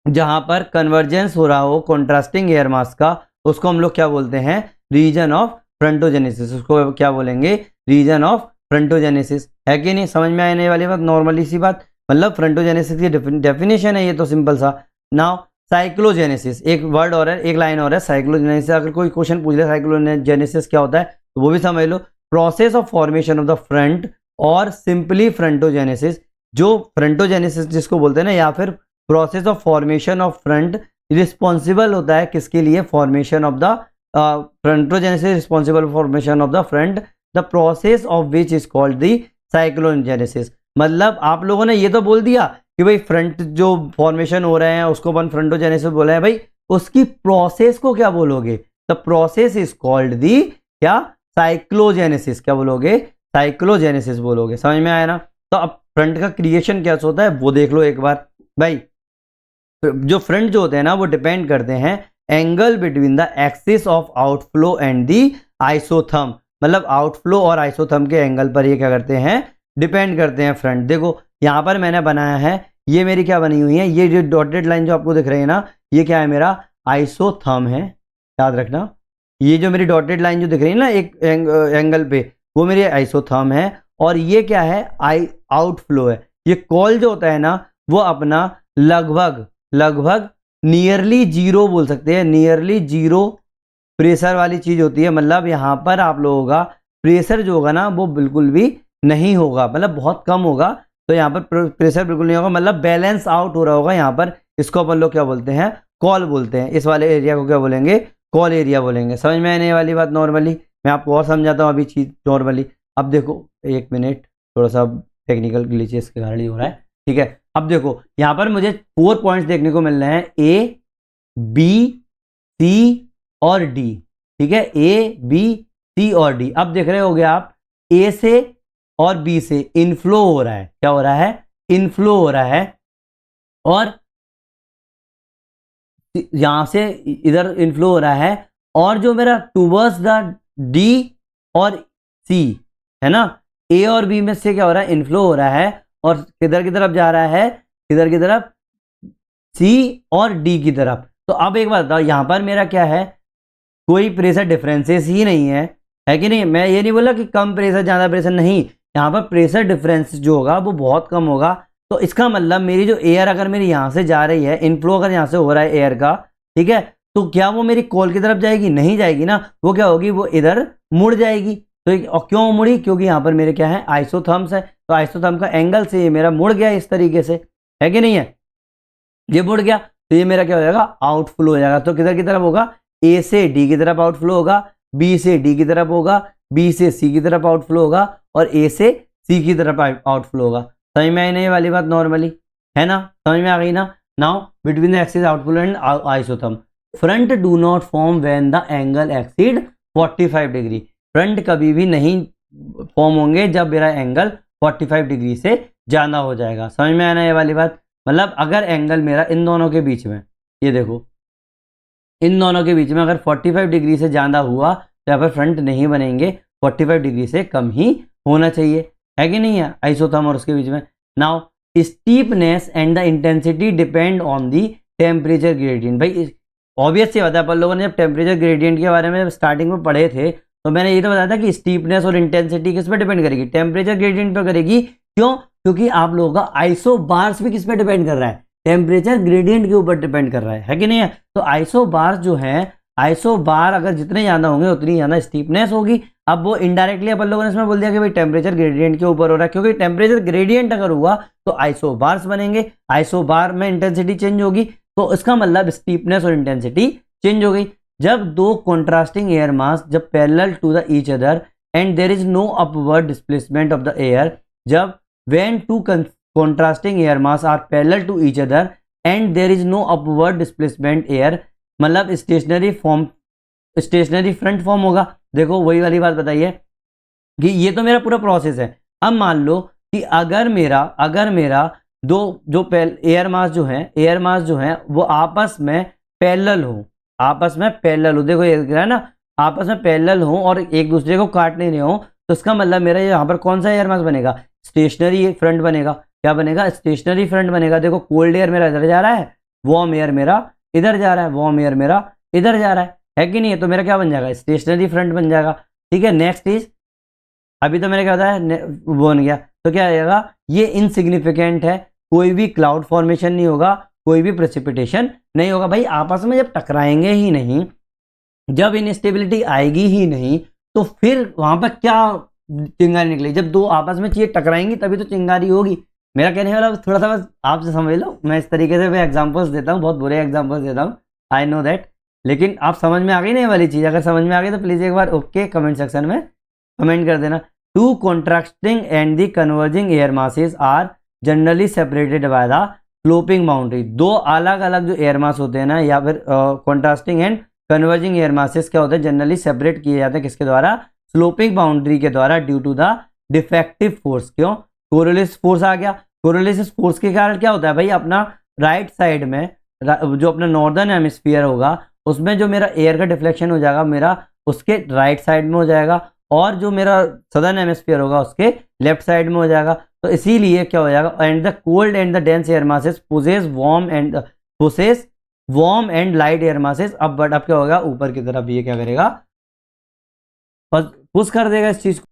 जहां पर कन्वर्जेंस हो रहा हो कॉन्ट्रास्टिंग एयर मास का, उसको हम लोग क्या बोलते हैं, रीजन ऑफ फ्रंटोजेनेसिस। उसको क्या बोलेंगे, रीजन ऑफ फ्रंटोजेनेसिस, है कि नहीं। समझ में आने वाली बात, नॉर्मली सी बात, मतलब फ्रंटोजेनेसिस की डेफिनेशन है ये तो सिंपल सा। नाउ साइक्लोजेनेसिस, एक वर्ड और है, एक लाइन और है, साइक्लोजेनेसिस। अगर कोई क्वेश्चन पूछ ले साइक्लोजेनेसिस क्या होता है, तो वो भी समझ लो। Process of formation of the front और सिंपली फ्रंटोजेनेसिस, जो फ्रंटोजेनेसिस जिसको बोलते हैं ना, या फिर process of formation of front responsible होता है किसके लिए, formation of the frontogenesis responsible formation of the front, the process of which is called the cyclogenesis. मतलब आप लोगों ने ये तो बोल दिया कि भाई फ्रंट जो फॉर्मेशन हो रहे हैं उसको अपन फ्रंटोजेनेसिस बोला है, भाई उसकी प्रोसेस को क्या बोलोगे, द प्रोसेस इज कॉल्ड दी क्या, साइक्लोजेनेसिस। क्या बोलोगे, साइक्लोजेनेसिस बोलोगे। समझ में आया ना। तो अब फ्रंट का क्रिएशन कैसे होता है वो देख लो एक बार। भाई जो फ्रंट जो होते हैं ना, वो डिपेंड करते हैं angle between the axis of outflow and the isotherm. मतलब आउटफ्लो और आइसोथर्म के एंगल पर ये क्या करते हैं, डिपेंड करते हैं फ्रंट। देखो यहाँ पर मैंने बनाया है, ये मेरी क्या बनी हुई है, ये जो डॉटेड लाइन जो आपको दिख रही है ना, ये क्या है, मेरा आइसोथर्म है। याद रखना, ये जो मेरी डॉटेड लाइन जो दिख रही है ना एक एंगल पे, वो मेरी आइसोथर्म है। और ये क्या है, आउटफ्लो है। ये कॉल जो होता है ना, वो अपना लगभग नियरली जीरो बोल सकते हैं, नियरली जीरो प्रेशर वाली चीज होती है। मतलब यहाँ पर आप लोगों का प्रेशर जो होगा ना, वो बिल्कुल भी नहीं होगा, मतलब बहुत कम होगा। तो यहाँ पर प्रेशर बिल्कुल नहीं होगा, मतलब बैलेंस आउट हो रहा होगा यहाँ पर। इसको अपन लोग क्या बोलते हैं, कॉल बोलते हैं। इस वाले एरिया को क्या बोलेंगे, कॉल एरिया बोलेंगे। समझ में आने वाली बात। नॉर्मली मैं आपको और समझाता हूँ अभी चीज नॉर्मली। अब देखो एक मिनट, थोड़ा सा टेक्निकल ग्लिचेस के कारण ही हो रहा है, ठीक है। अब देखो यहाँ पर मुझे 4 पॉइंट्स देखने को मिल रहे हैं, ए बी सी और डी, ठीक है, ए बी सी और डी। अब देख रहे होगे आप, ए से और बी से इनफ्लो हो रहा है। क्या हो रहा है, इनफ्लो हो रहा है। और यहां से इधर इनफ्लो हो रहा है। और जो मेरा टूवर्ड्स द डी और सी है ना, ए और बी में से क्या हो रहा है, इनफ्लो हो रहा है। और किधर की तरफ जा रहा है, किधर की तरफ, सी और डी की तरफ। तो अब एक बात बताओ, यहां पर मेरा क्या है, कोई प्रेशर डिफरेंसेस ही नहीं है कि नहीं। मैं ये नहीं बोला कि कम प्रेशर ज्यादा प्रेशर, नहीं, यहाँ पर प्रेशर डिफरेंस जो होगा वो बहुत कम होगा। तो इसका मतलब मेरी जो एयर अगर मेरी यहाँ से जा रही है, इनफ्लो अगर यहाँ से हो रहा है एयर का, ठीक है, तो क्या वो मेरी कॉल की तरफ जाएगी, नहीं जाएगी ना। वो क्या होगी, वो इधर मुड़ जाएगी। तो और क्यों मुड़ी, क्योंकि यहाँ पर मेरे क्या है, आइसोथर्म्स है। तो आइसोथर्म का एंगल से ये मेरा मुड़ गया इस तरीके से, है कि नहीं है, ये मुड़ गया तो ये मेरा क्या हो जाएगा, आउटफ्लो हो जाएगा। तो किधर की तरफ होगा, ए से डी की तरफ आउटफ्लो होगा, बी से डी की तरफ होगा, बी से सी की तरफ आउटफ्लो होगा और ए से सी की तरफ आउटफ्लो होगा। समझ में आई ना ये वाली बात नॉर्मली, है ना, समझ में आ गई ना। Now between the axis outflow and isotherm, front do not form when the angle exceed 45 degree. Front कभी भी नहीं फॉर्म होंगे जब मेरा एंगल 45 डिग्री से ज़्यादा हो जाएगा। समझ में आना ये वाली बात, मतलब अगर एंगल मेरा इन दोनों के बीच में, ये देखो इन दोनों के बीच में अगर 45 डिग्री से ज़्यादा हुआ तो यहाँ पर फ्रंट नहीं बनेंगे, 45 डिग्री से कम ही होना चाहिए, है कि नहीं है, आइसोथर्म और उसके बीच में। Now steepness and the intensity depend on the temperature gradient. भाई ऑब्वियस से बताया, अपन लोगों ने जब टेम्परेचर ग्रेडियंट के बारे में स्टार्टिंग में पढ़े थे तो मैंने ये तो बताया था कि स्टीपनेस और इंटेंसिटी किस पे डिपेंड करेगी, टेम्परेचर ग्रेडियंट पर करेगी। क्यों, क्योंकि आप लोगों का आइसोबार्स भी किस पे डिपेंड कर रहा है, टेम्परेचर ग्रेडियंट के ऊपर डिपेंड कर रहा है कि नहीं है। तो आइसोबार्स जो है, आइसोबार अगर जितने ज़्यादा होंगे उतनी ज़्यादा स्टीपनेस होगी। अब वो इनडायरेक्टली अपन लोगों ने इसमें बोल दिया कि भाई टेम्परेचर ग्रेडियंट के ऊपर हो रहा है, क्योंकि टेम्परेचर ग्रेडियंट अगर हुआ तो आइसोबार्स बनेंगे, आइसोबार में इंटेंसिटी चेंज होगी, तो इसका मतलब स्टीपनेस और इंटेंसिटी चेंज हो गई। जब दो कॉन्ट्रास्टिंग एयर मास जब parallel to the each other and there is no upward displacement of the air, जब when two contrasting air mass are parallel to each other and there is no upward displacement air, मतलब stationary form, stationary front form होगा। देखो वही वाली बात बताइए कि ये तो मेरा पूरा प्रोसेस है। अब मान लो कि अगर मेरा दो जो एयर मास जो है, एयर मास जो है वो आपस में पैरेलल हो, आपस में पैरेलल हो, देखो ये है ना, आपस में पैरेलल हो और एक दूसरे को काट नहीं रहे हो, तो इसका मतलब मेरा यहाँ पर कौन सा एयर मास बनेगा, स्टेशनरी फ्रंट बनेगा। क्या बनेगा, स्टेशनरी फ्रंट बनेगा। देखो कोल्ड एयर मेरा इधर जा रहा है, वार्म एयर मेरा इधर जा रहा है, वार्म एयर मेरा इधर जा रहा है कि नहीं है, तो मेरा क्या बन जाएगा, स्टेशनरी फ्रंट बन जाएगा। ठीक है, नेक्स्ट इज, अभी तो मैंने क्या बताया वो बन गया, तो क्या आएगा, ये इनसिग्निफिकेंट है, कोई भी क्लाउड फॉर्मेशन नहीं होगा, कोई भी प्रेसिपिटेशन नहीं होगा। भाई आपस में जब टकराएंगे ही नहीं, जब इनस्टेबिलिटी आएगी ही नहीं, तो फिर वहां पर क्या चिंगारी निकलेगी, जब दो आपस में चीजें टकराएंगी तभी तो चिंगारी होगी। मेरा कहने वाला थोड़ा सा बस आपसे समझ लो, मैं इस तरीके से एग्जांपल्स देता हूँ, बहुत बुरे एग्जांपल्स देता हूँ, आई नो दैट, लेकिन आप समझ में आ गई ना ये वाली चीज़। अगर समझ में आ गई तो प्लीज़ एक बार ओके कमेंट सेक्शन में कमेंट कर देना। Two contrasting and the converging air masses are generally separated by the sloping boundary. दो अलग अलग जो एयर मास होते हैं ना, या फिर contrasting and converging air masses क्या होते हैं, जनरली सेपरेट किए जाते हैं किसके द्वारा, स्लोपिंग बाउंड्री के द्वारा, due to the defective force. क्यों, कोरियोलिस फोर्स आ गया। कोरियोलिस फोर्स के कारण क्या होता है भाई, अपना राइट साइड में जो अपना नॉर्दर्न हेमिस्फीयर होगा उसमें जो मेरा एयर का डिफ्लेक्शन हो जाएगा मेरा उसके राइट साइड में हो जाएगा, और जो मेरा सदर्न हेमिस्फीयर होगा उसके लेफ्ट साइड में हो जाएगा। तो इसीलिए क्या हो जाएगा, and the cold and the dense air masses possess warm and light air masses. अब बट अब क्या होगा, ऊपर की तरफ ये क्या करेगा, पुश कर देगा इस चीज को।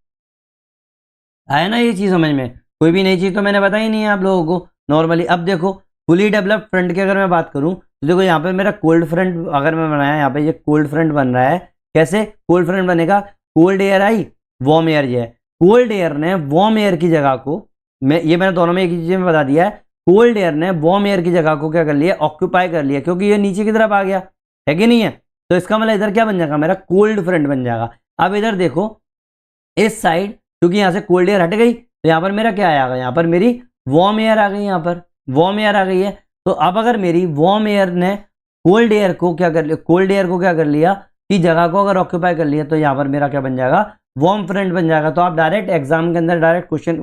आया ना ये चीज समझ में, कोई भी नई चीज तो मैंने बताई नहीं है आप लोगों को नॉर्मली। अब देखो फुली डेवलप्ड फ्रंट की अगर मैं बात करूं तो देखो यहाँ पे मेरा कोल्ड फ्रंट अगर मैं बनाया, यहाँ पे ये कोल्ड फ्रंट बन रहा है। कैसे कोल्ड फ्रंट बनेगा, कोल्ड एयर आई, वार्म एयर ये है, कोल्ड एयर ने वार्म एयर की जगह को, मैंने दोनों में एक ही चीज में बता दिया है, कोल्ड एयर ने वार्म एयर की जगह को क्या कर लिया, ऑक्यूपाई कर लिया, क्योंकि ये नीचे की तरफ आ गया, है कि नहीं है। तो इसका मतलब इधर क्या बन जाएगा, मेरा कोल्ड फ्रंट बन जाएगा। अब इधर देखो इस साइड, क्योंकि यहाँ से कोल्ड एयर हट गई तो यहाँ पर मेरा क्या आएगा, यहाँ पर मेरी वार्म एयर आ गई, यहाँ पर वार्म एयर आ गई है। तो अब अगर मेरी वार्म एयर ने कोल्ड एयर को क्या कर लिया, कोल्ड एयर को क्या कर लिया कि जगह को अगर ऑक्यूपाई कर लिया, तो यहाँ पर मेरा क्या बन जाएगा, वार्म फ्रंट बन जाएगा। तो आप डायरेक्ट एग्जाम के अंदर डायरेक्ट क्वेश्चन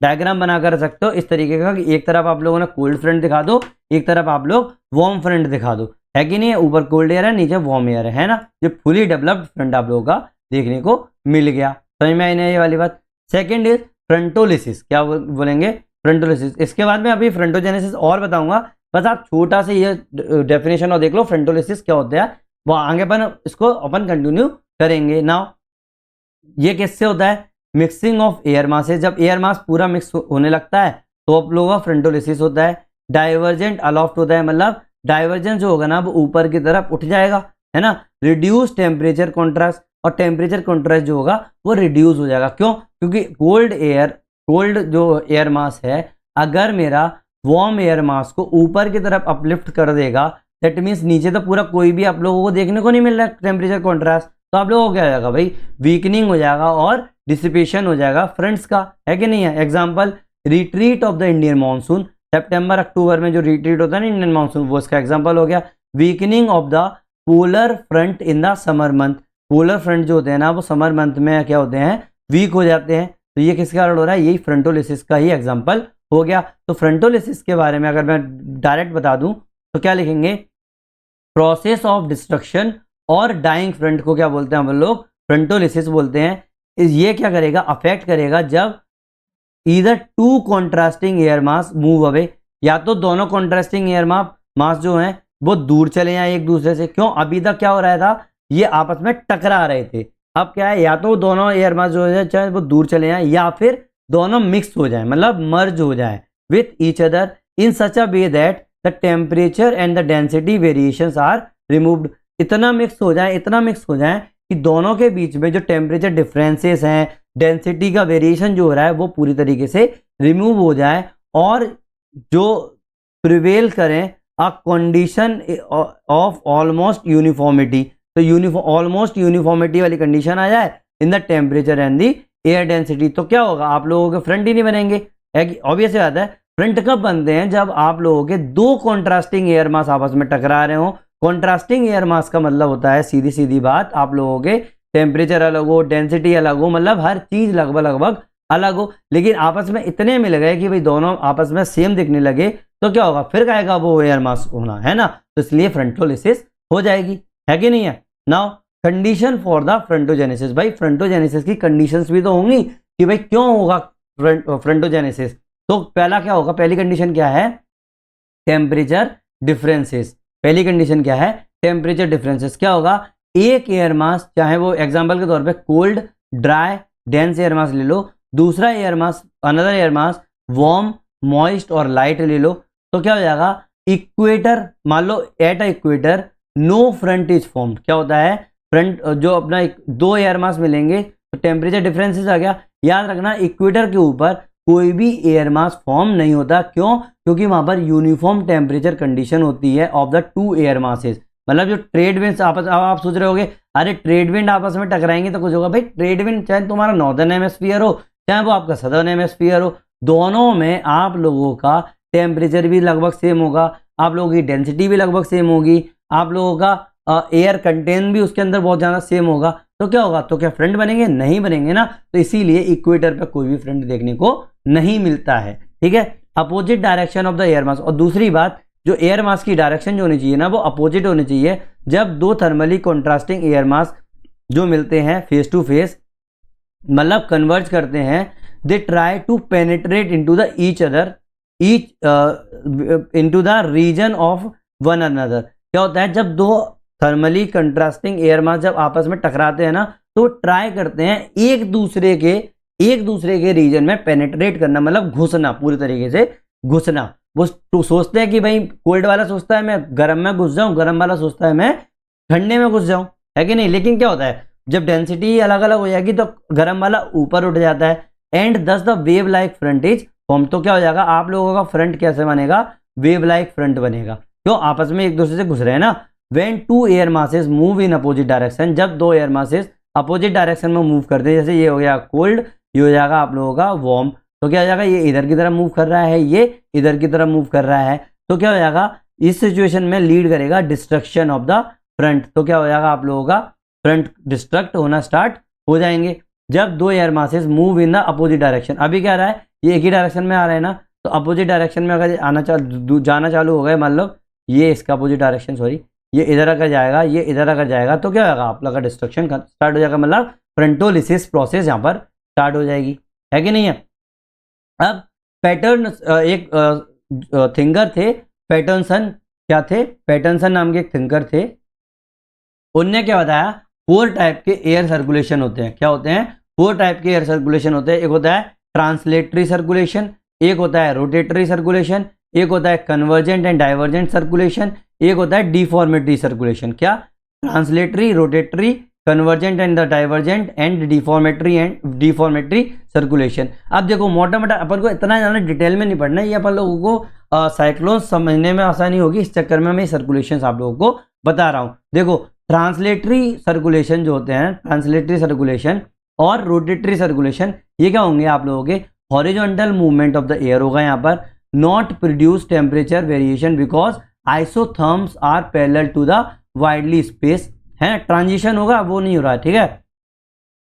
डायग्राम बना कर सकते हो इस तरीके का, कि एक तरफ आप लोगों ने कोल्ड फ्रंट दिखा दो, एक तरफ आप लोग वार्म फ्रंट दिखा दो, है कि नहीं है। ऊपर कोल्ड एयर है, नीचे वार्म एयर है ना। ये फुली डेवलप्ड फ्रंट आप लोगों का देखने को मिल गया, समझ में आई ना ये वाली बात। सेकेंड इज फ्रंटोलिसिस, क्या बोलेंगे, फ्रंटोलिसिस। इसके बाद में अभी फ्रंटोजेनेसिस और बताऊंगा, बस आप छोटा सा ये डेफिनेशन और देख लो फ्रंटोलिसिस क्या होता है, वो आगे अपन इसको अपन कंटिन्यू करेंगे। नाउ ये किससे होता है, मिक्सिंग ऑफ एयर मासेस, जब एयर मास पूरा मिक्स होने लगता है तो आप लोगों का फ्रंटोलिसिस होता है। डाइवर्जेंट अलॉफ्ट होता है, मतलब डाइवर्जेंस जो होगा ना वो ऊपर की तरफ उठ जाएगा, है ना। रिड्यूस टेम्परेचर कॉन्ट्रास्ट, और टेम्परेचर कॉन्ट्रास्ट जो होगा वो रिड्यूस हो जाएगा। क्यों, क्योंकि कोल्ड एयर कोल्ड जो एयर मास है अगर मेरा वार्म एयर मास को ऊपर की तरफ अपलिफ्ट कर देगा, दैट मीन्स नीचे तो पूरा कोई भी आप लोगों को देखने को नहीं मिल रहा टेम्परेचर कॉन्ट्रास्ट, तो आप लोगों को क्या हो जाएगा भाई, वीकनिंग हो जाएगा और डिसिपेशन हो जाएगा फ्रंट्स का, है कि नहीं है। Example, retreat of the Indian monsoon, सितंबर अक्टूबर में जो रिट्रीट होता है ना इंडियन मानसून, वो इसका एग्जाम्पल हो गया। Weakening of the polar front in the summer month, polar front जो होते हैं ना वो समर मंथ में क्या होते हैं, वीक हो जाते हैं। तो ये किसके कारण हो रहा है, यही फ्रंटोलिसिस का ही एग्जाम्पल हो गया। तो फ्रंटोलिसिस के बारे में अगर मैं डायरेक्ट बता दूं तो क्या लिखेंगे, प्रोसेस ऑफ डिस्ट्रक्शन और डाइंग फ्रंट को क्या बोलते हैं हम लोग, फ्रंटोलिसिस बोलते हैं। ये क्या करेगा, अफेक्ट करेगा जब either to contrasting air mass move away, या तो दोनों कॉन्ट्रास्टिंग एयर मास जो हैं वो दूर चले जाएं एक दूसरे से। क्यों, अभी तक क्या हो रहा था, ये आपस में टकरा रहे थे, अब क्या है, या तो दोनों एयर मास जो है चाहे वो दूर चले जाएं या फिर दोनों मिक्स हो जाएं, मतलब मर्ज हो जाएं with each other in such a way that the temperature and the density variations are removed. इतना मिक्स हो जाए, इतना मिक्स हो जाए कि दोनों के बीच में जो टेम्परेचर डिफरेंसेस हैं, डेंसिटी का वेरिएशन जो हो रहा है वो पूरी तरीके से रिमूव हो जाए और जो प्रिवेल करें a condition of almost uniformity, तो ऑलमोस्ट यूनिफॉर्मिटी वाली कंडीशन आ जाए in the temperature and the air density. तो क्या होगा, आप लोगों के फ्रंट ही नहीं बनेंगे, ऑब्वियस बात है। फ्रंट कब बनते हैं, जब आप लोगों के दो कॉन्ट्रास्टिंग एयर मास आपस में टकरा रहे हो। कॉन्ट्रास्टिंग एयर मास का मतलब होता है सीधी सीधी बात, आप लोगों के टेम्परेचर अलग हो, डेंसिटी अलग हो, मतलब हर चीज लगभग अलग हो, लेकिन आपस में इतने मिल गए कि भाई दोनों आपस में सेम दिखने लगे, तो क्या होगा, फिर कहेगा वो एयर मास होना है ना, तो इसलिए फ्रंटोलिसिस हो जाएगी, है कि नहीं है। Now condition for the frontogenesis, भाई फ्रंटोजेनेसिस की कंडीशंस भी तो होंगी कि भाई क्यों होगा फ्रंटोजेनेसिस। तो पहला क्या होगा, पहली कंडीशन क्या है, टेम्परेचर डिफरेंसेस। पहली कंडीशन क्या है, टेम्परेचर डिफरेंसेस। क्या होगा, एक एयर मास, चाहे वो एग्जांपल के तौर पे cold, dry, dense air mass ले लो, दूसरा air mass, another air mass warm, moist और लाइट ले लो, तो क्या हो जाएगा, इक्वेटर, मान लो at a equator no front is formed. क्या होता है, फ्रंट जो अपना दो एयर मास मिलेंगे तो टेम्परेचर डिफरेंसेस आ गया। याद रखना, इक्वेटर के ऊपर कोई भी एयर मास फॉर्म नहीं होता, क्यों, क्योंकि वहां पर यूनिफॉर्म टेम्परेचर कंडीशन होती है of the two air masses. मतलब जो ट्रेड विंड्स आपस, आप सोच रहे होगे अरे ट्रेड विंड आपस में टकराएंगे तो कुछ होगा, भाई ट्रेड विंड चाहे तुम्हारा नॉर्दर्न हेमिस्फीयर हो चाहे वो आपका सदर्न हेमिस्फीयर हो, दोनों में आप लोगों का टेम्परेचर भी लगभग सेम होगा, आप लोगों की डेंसिटी भी लगभग सेम होगी, आप लोगों का एयर कंटेंट भी उसके अंदर बहुत ज़्यादा सेम होगा। तो क्या होगा, तो क्या फ्रंट बनेंगे, नहीं बनेंगे ना, तो इसीलिए इक्वेटर पे कोई भी फ्रंट देखने को नहीं मिलता है, ठीक है। Opposite direction of the air mass, और दूसरी बात, जो एयर मास की डायरेक्शन जो होनी चाहिए ना वो अपोजिट होनी चाहिए। जब दो थर्मली कॉन्ट्रास्टिंग एयर मास जो मिलते हैं फेस टू फेस, मतलब कन्वर्ज करते हैं, they try to penetrate into the each other into the region of one another. क्या होता है, जब दो थर्मली कंट्रास्टिंग एयर मास जब आपस में टकराते हैं ना, तो ट्राई करते हैं एक दूसरे के रीजन में पेनिट्रेट करना, मतलब घुसना, पूरी तरीके से घुसना। वो तो सोचते हैं कि भाई कोल्ड वाला सोचता है मैं गर्म में घुस जाऊं, गर्म वाला सोचता है मैं ठंडे में घुस जाऊं, है कि नहीं। लेकिन क्या होता है, जब डेंसिटी अलग अलग हो जाएगी तो गर्म वाला ऊपर उठ जाता है, एंड दस the wave like front is form. तो क्या हो जाएगा, आप लोगों का फ्रंट कैसे बनेगा, वेव लाइक फ्रंट बनेगा, क्यों, आपस में एक दूसरे से घुस रहे हैं ना। When two air masses move in opposite direction, जब दो एयर मासेस अपोजिट डायरेक्शन में मूव करते हैं, जैसे ये हो गया कोल्ड, ये हो जाएगा आप लोगों का वार्म, तो क्या हो जाएगा, ये इधर की तरफ मूव कर रहा है, ये इधर की तरफ मूव कर रहा है, तो क्या हो जाएगा, इस सिचुएशन में लीड करेगा डिस्ट्रक्शन ऑफ द फ्रंट। तो क्या हो जाएगा, आप लोगों का फ्रंट डिस्ट्रक्ट होना स्टार्ट हो जाएंगे जब दो air masses move in the opposite direction. अभी क्या रहा है, ये एक ही डायरेक्शन में आ रहा है ना, तो अपोजिट डायरेक्शन में अगर जाना चालू हो गया, मान लो ये इसका अपोजिट डायरेक्शन, सॉरी ये इधर अगर जाएगा, ये इधर अगर जाएगा, तो क्या होगा, आप लोग का डिस्ट्रक्शन स्टार्ट हो जाएगा, मतलब फ्रंटोलिसिस प्रोसेस यहाँ पर स्टार्ट हो जाएगी, है कि नहीं है। अब पैटर्न, एक थिंकर थे पैटर्नसन, क्या थे, पैटर्नसन नाम के एक थिंकर थे, उनने क्या बताया, 4 टाइप के एयर सर्कुलेशन होते हैं। क्या होते हैं, 4 टाइप के एयर सर्कुलेशन होते हैं। एक होता है ट्रांसलेटरी सर्कुलेशन, एक होता है रोटेटरी सर्कुलेशन, एक होता है कन्वर्जेंट एंड डाइवर्जेंट सर्कुलेशन, एक होता है डिफॉर्मेटरी सर्कुलेशन। क्या, translatory, rotatory, convergent and the divergent and deformatory circulation. अब देखो मोटा मोटा अपन को इतना ज़्यादा डिटेल में नहीं पढ़ना है, ये अपन लोगों को साइक्लोन समझने में आसानी होगी, इस चक्कर में मैं सर्कुलेशन आप लोगों को बता रहा हूँ। देखो ट्रांसलेटरी सर्कुलेशन जो होते हैं, ट्रांसलेटरी सर्कुलेशन और रोटेटरी सर्कुलेशन, ये क्या होंगे आप लोगों के horizontal movement of the air होगा यहाँ पर, not produce temperature variation because isotherms are parallel to the widely space है, ट्रांजिशन होगा वो नहीं हो रहा है, ठीक है।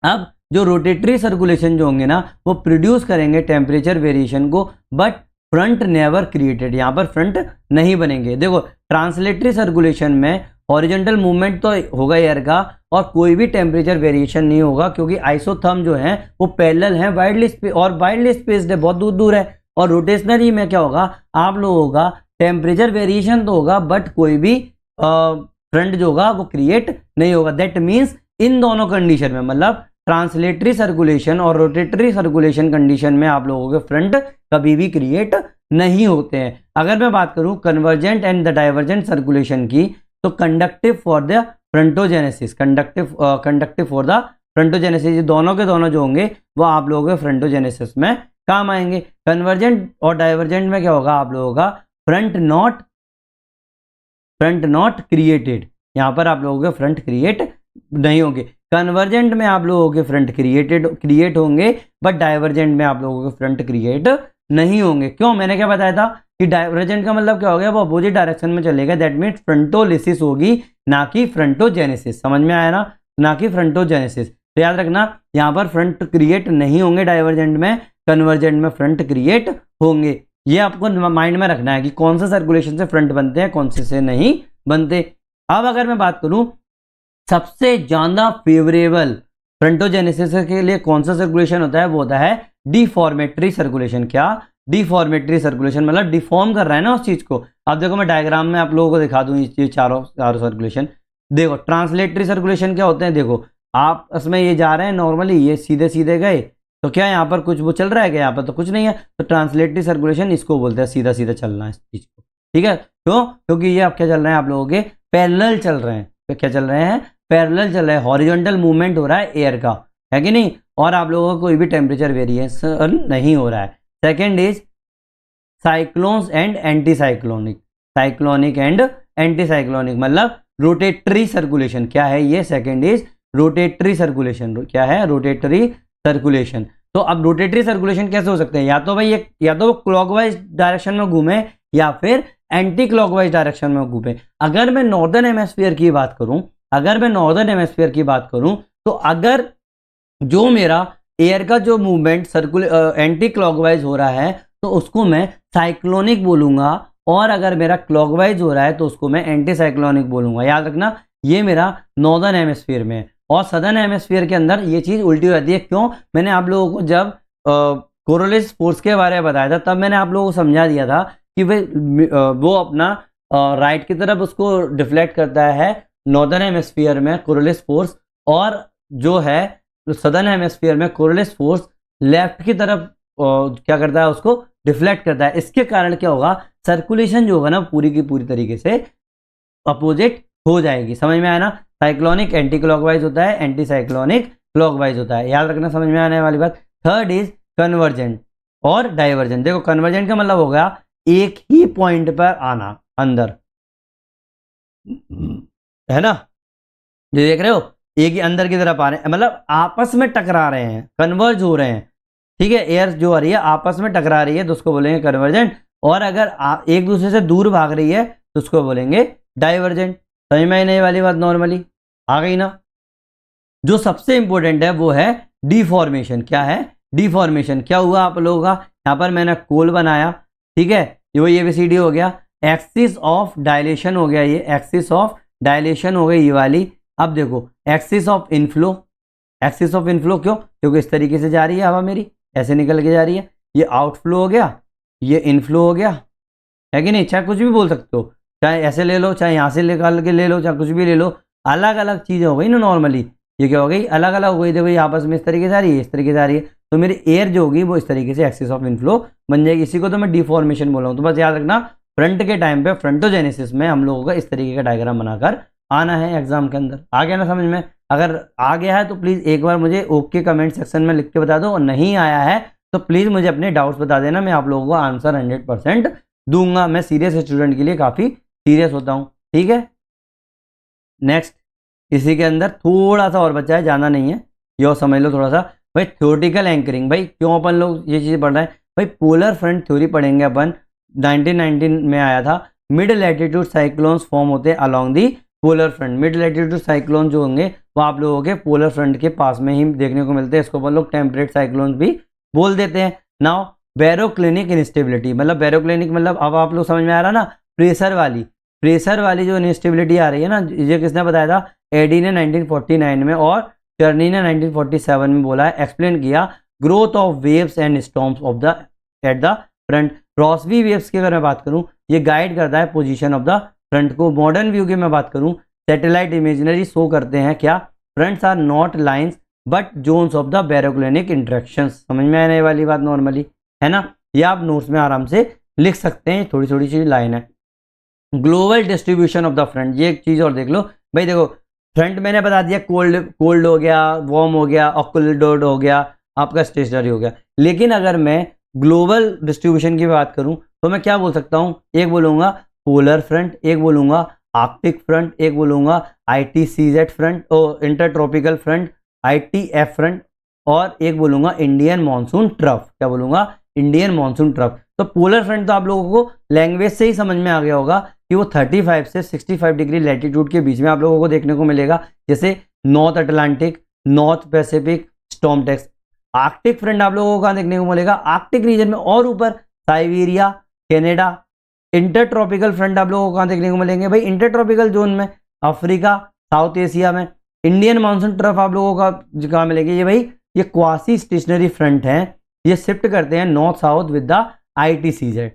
अब जो रोटेटरी सर्कुलेशन जो होंगे ना वो प्रोड्यूस करेंगे टेम्परेचर वेरिएशन को, बट फ्रंट नेवर क्रिएटेड, यहाँ पर फ्रंट नहीं बनेंगे। देखो ट्रांसलेटरी सर्कुलेशन में हॉरिजॉन्टल मूवमेंट तो होगा एयर का और कोई भी टेम्परेचर वेरिएशन नहीं होगा, क्योंकि आइसोथर्म जो है वो पैरेलल है वाइडली स्पेस, और वाइडली स्पेस है बहुत दूर दूर है। और रोटेशनरी में क्या होगा आप लोगों का टेम्परेचर वेरिएशन तो होगा बट कोई भी फ्रंट जो होगा वो क्रिएट नहीं होगा। दैट मीन्स इन दोनों कंडीशन में, मतलब ट्रांसलेटरी सर्कुलेशन और रोटेटरी सर्कुलेशन कंडीशन में आप लोगों के फ्रंट कभी भी क्रिएट नहीं होते हैं। अगर मैं बात करूं convergent and the divergent circulation की, तो conductive for the frontogenesis, conductive for the frontogenesis, दोनों के दोनों जो होंगे वो आप लोगों के फ्रंटोजेनेसिस में काम आएंगे। कन्वर्जेंट और डाइवर्जेंट में क्या होगा आप लोगों का फ्रंट नॉट क्रिएटेड, यहाँ पर आप लोगों के फ्रंट क्रिएट नहीं होंगे। कन्वर्जेंट में आप लोगों के फ्रंट क्रिएट होंगे, बट डाइवर्जेंट में आप लोगों के फ्रंट क्रिएट नहीं होंगे। क्यों, मैंने क्या बताया था कि डाइवर्जेंट का मतलब क्या हो गया, वो अपोजिट डायरेक्शन में चलेगा, दैट मीन्स फ्रंटोलिसिस होगी ना कि फ्रंटोजेनेसिस। समझ में आया ना, ना कि फ्रंटोजेनेसिस। तो याद रखना यहाँ पर फ्रंट क्रिएट नहीं होंगे डाइवर्जेंट में, कन्वर्जेंट में फ्रंट क्रिएट होंगे। ये आपको माइंड में रखना है कि कौन सा सर्कुलेशन से फ्रंट बनते हैं, कौन से नहीं बनते। अब अगर मैं बात करूं सबसे ज्यादा फेवरेबल फ्रंटोजेनेसिस के लिए कौन सा सर्कुलेशन होता है, वो होता है डिफॉर्मेटरी सर्कुलेशन। क्या, डिफॉर्मेटरी सर्कुलेशन, मतलब डिफॉर्म कर रहा है ना उस चीज को। अब देखो मैं डायग्राम में आप लोगों को दिखा दूं ये चारों सर्कुलेशन। देखो ट्रांसलेटरी सर्कुलेशन क्या होते हैं, देखो आपस में ये जा रहे हैं नॉर्मली, ये सीधे सीधे गए, तो क्या यहाँ पर कुछ वो चल रहा है क्या, यहाँ पर तो कुछ नहीं है। तो ट्रांसलेटरी सर्कुलेशन इसको बोलते हैं सीधा सीधा चलना है इस चीज को, ठीक है। क्यों, क्योंकि ये आप क्या चल रहे हैं आप लोगों के पैरेलल चल रहे हैं। तो क्या चल रहे हैं, पैरेलल चल रहा है, हॉरिजॉन्टल मूवमेंट हो रहा है एयर का, है कि नहीं, और आप लोगों को कोई भी टेम्परेचर वेरिएशन नहीं हो रहा है। Second is cyclones and anti cyclonic, cyclonic and anti cyclonic, मतलब रोटेटरी सर्कुलेशन। क्या है ये, सेकेंड इज रोटेटरी सर्कुलेशन। क्या है, रोटेटरी सर्कुलेशन। तो अब रोटेटरी सर्कुलेशन कैसे हो सकते हैं, या तो भाई या तो वो क्लॉकवाइज डायरेक्शन में घूमे या फिर एंटी क्लॉकवाइज डायरेक्शन में घूमे। अगर मैं नॉर्दर्न हेमिस्फीयर की बात करूं, तो अगर जो मेरा एयर का जो मूवमेंट एंटी क्लॉकवाइज हो रहा है तो उसको मैं साइक्लोनिक बोलूंगा, और अगर मेरा क्लॉकवाइज हो रहा है तो उसको मैं एंटी साइक्लोनिक बोलूंगा। याद रखना ये मेरा नॉर्दर्न हेमिस्फीयर में, और सदर्न हेमिस्फीयर के अंदर ये चीज उल्टी हो जाती है। क्यों, मैंने आप लोगों को जब कोरोलिस फोर्स के बारे में बताया था तब मैंने आप लोगों को समझा दिया था कि वो अपना राइट की तरफ उसको डिफ्लेक्ट करता है नॉर्दर्न हेमिस्फीयर में कोरोलिस फोर्स, और जो है सदर्न हेमिस्फीयर में कोरोलिस फोर्स लेफ्ट की तरफ क्या करता है, उसको डिफ्लेक्ट करता है। इसके कारण क्या होगा, सर्कुलेशन जो होगा ना पूरी की पूरी तरीके से अपोजिट हो जाएगी। समझ में आया ना, साइक्लोनिक एंटी क्लॉकवाइज होता है, एंटी साइक्लोनिक क्लॉकवाइज होता है, याद रखना, समझ में आने वाली बात। थर्ड इज कन्वर्जेंट और डाइवर्जेंट। देखो कन्वर्जेंट का मतलब हो गया एक ही पॉइंट पर आना अंदर, है ना, जो देख रहे हो एक ही अंदर की तरफ आ रहे हैं, मतलब आपस में टकरा रहे हैं, कन्वर्ज हो रहे हैं, ठीक है। एयर जो आ रही है आपस में टकरा रही है तो उसको बोलेंगे कन्वर्जेंट, और अगर एक दूसरे से दूर भाग रही है तो उसको बोलेंगे डाइवर्जेंट। समझ में आने वाली बात, नॉर्मली आ गई ना। जो सबसे इंपॉर्टेंट है वो है डिफॉर्मेशन। क्या है, डिफॉर्मेशन। क्या हुआ आप लोगों का, यहाँ पर मैंने कोल बनाया, ठीक है, ये ABCD हो गया, एक्सिस ऑफ डायलेशन हो गया, ये एक्सिस ऑफ डायलेशन हो गई ये वाली। अब देखो axis of inflow, axis of inflow क्यों, क्योंकि इस तरीके से जा रही है हवा मेरी, ऐसे निकल के जा रही है, ये आउटफ्लो हो गया, ये इनफ्लो हो गया, है कि नहीं। चाहे कुछ भी बोल सकते हो, चाहे ऐसे ले लो, चाहे यहाँ से निकाल के ले लो, चाहे कुछ भी ले लो, अलग अलग चीज़ें हो गई ना नॉर्मली। ये क्या हो गई, अलग अलग हो गई। देखो ये आपस में इस तरीके से आ रही है, इस तरीके से आ रही है, तो मेरी एयर जो होगी वो इस तरीके से एक्सिस ऑफ इनफ्लो बन जाएगी। इसी को तो मैं डिफॉर्मेशन बोल रहा हूँ। तो बस याद रखना फ्रंट के टाइम पे फ्रंटोजेनेसिस में हम लोगों का इस तरीके का डायग्राम बनाकर आना है एग्जाम के अंदर। आ गया ना समझ में। अगर आ गया है तो प्लीज़ एक बार मुझे ओके कमेंट सेक्शन में लिख के बता दो, और नहीं आया है तो प्लीज़ मुझे अपने डाउट्स बता देना, मैं आप लोगों को आंसर 100% दूंगा। मैं सीरियस स्टूडेंट के लिए काफ़ी सीरियस होता हूँ, ठीक है। नेक्स्ट, इसी के अंदर थोड़ा सा और बचा है, ज़्यादा नहीं है, यो समझ लो थोड़ा सा। भाई थ्योरेटिकल एंकरिंग, भाई क्यों अपन लोग ये चीज़ पढ़ रहे हैं? भाई पोलर फ्रंट थ्योरी पढ़ेंगे अपन, 1919 में आया था। मिड लैटिट्यूड साइक्लोन्स फॉर्म होते हैं along the polar front. Mid latitude cyclone जो होंगे वो आप लोगों के पोलर फ्रंट के पास में ही देखने को मिलते हैं। इसको अपन लोग टेम्परेट साइक्लोन भी बोल देते हैं। नाउ बैरोक्लिनिक इंस्टेबिलिटी, मतलब बैरोक्लिनिक मतलब अब आप लोग समझ में आ रहा ना, प्रेशर वाली जो इंस्टेबिलिटी आ रही है ना, ये किसने बताया था? एडी ने 1949 में और टर्नी ने 1947 में बोला है, एक्सप्लेन किया growth of waves and storms of the at the front. Rossby waves की अगर मैं बात करूं, ये गाइड करता है पोजीशन ऑफ द फ्रंट को। मॉडर्न व्यू की मैं बात करूं, सैटेलाइट इमेजनरी शो करते हैं क्या? Fronts are not lines but zones of the baroclinic interaction. समझ में आने वाली बात नॉर्मली है ना, ये आप नोट्स में आराम से लिख सकते हैं, थोड़ी थोड़ी सी लाइन है। Global distribution of the front, ये एक चीज और देख लो भाई, देखो फ्रंट मैंने बता दिया, कोल्ड हो गया, वार्म हो गया, ऑक्लूडेड हो गया, आपका स्टेशनरी हो गया। लेकिन अगर मैं ग्लोबल डिस्ट्रीब्यूशन की बात करूं तो मैं क्या बोल सकता हूं? एक बोलूंगा पोलर फ्रंट, एक बोलूंगा आर्कटिक फ्रंट, एक बोलूंगा ITCZ फ्रंट और इंटरट्रॉपिकल फ्रंट, ITF फ्रंट, और एक बोलूंगा इंडियन मानसून ट्रफ। क्या बोलूंगा? Indian monsoon trough. तो पोलर फ्रंट तो आप लोगों को लैंग्वेज से ही समझ में आ गया होगा कि वो 35 से 65 डिग्री लैटिट्यूड के बीच में आप लोगों को देखने को मिलेगा, जैसे North Atlantic, North Pacific, storm tracks. Arctic front आप लोगों को कहाँ देखने को मिलेगा? आर्कटिक रीजन में और ऊपर, साइबेरिया, कनाडा। इंटरट्रॉपिकल फ्रंट आप लोगों को कहाँ देखने को मिलेंगे? भाई इंटरट्रॉपिकल जोन में, अफ्रीका, साउथ एशिया में। इंडियन मानसून ट्रफ आप लोगों का कहाँ मिलेंगे? ये भाई ये क्वासी स्टेशनरी फ्रंट है, ये शिफ्ट करते हैं north south with the ITCZ। ये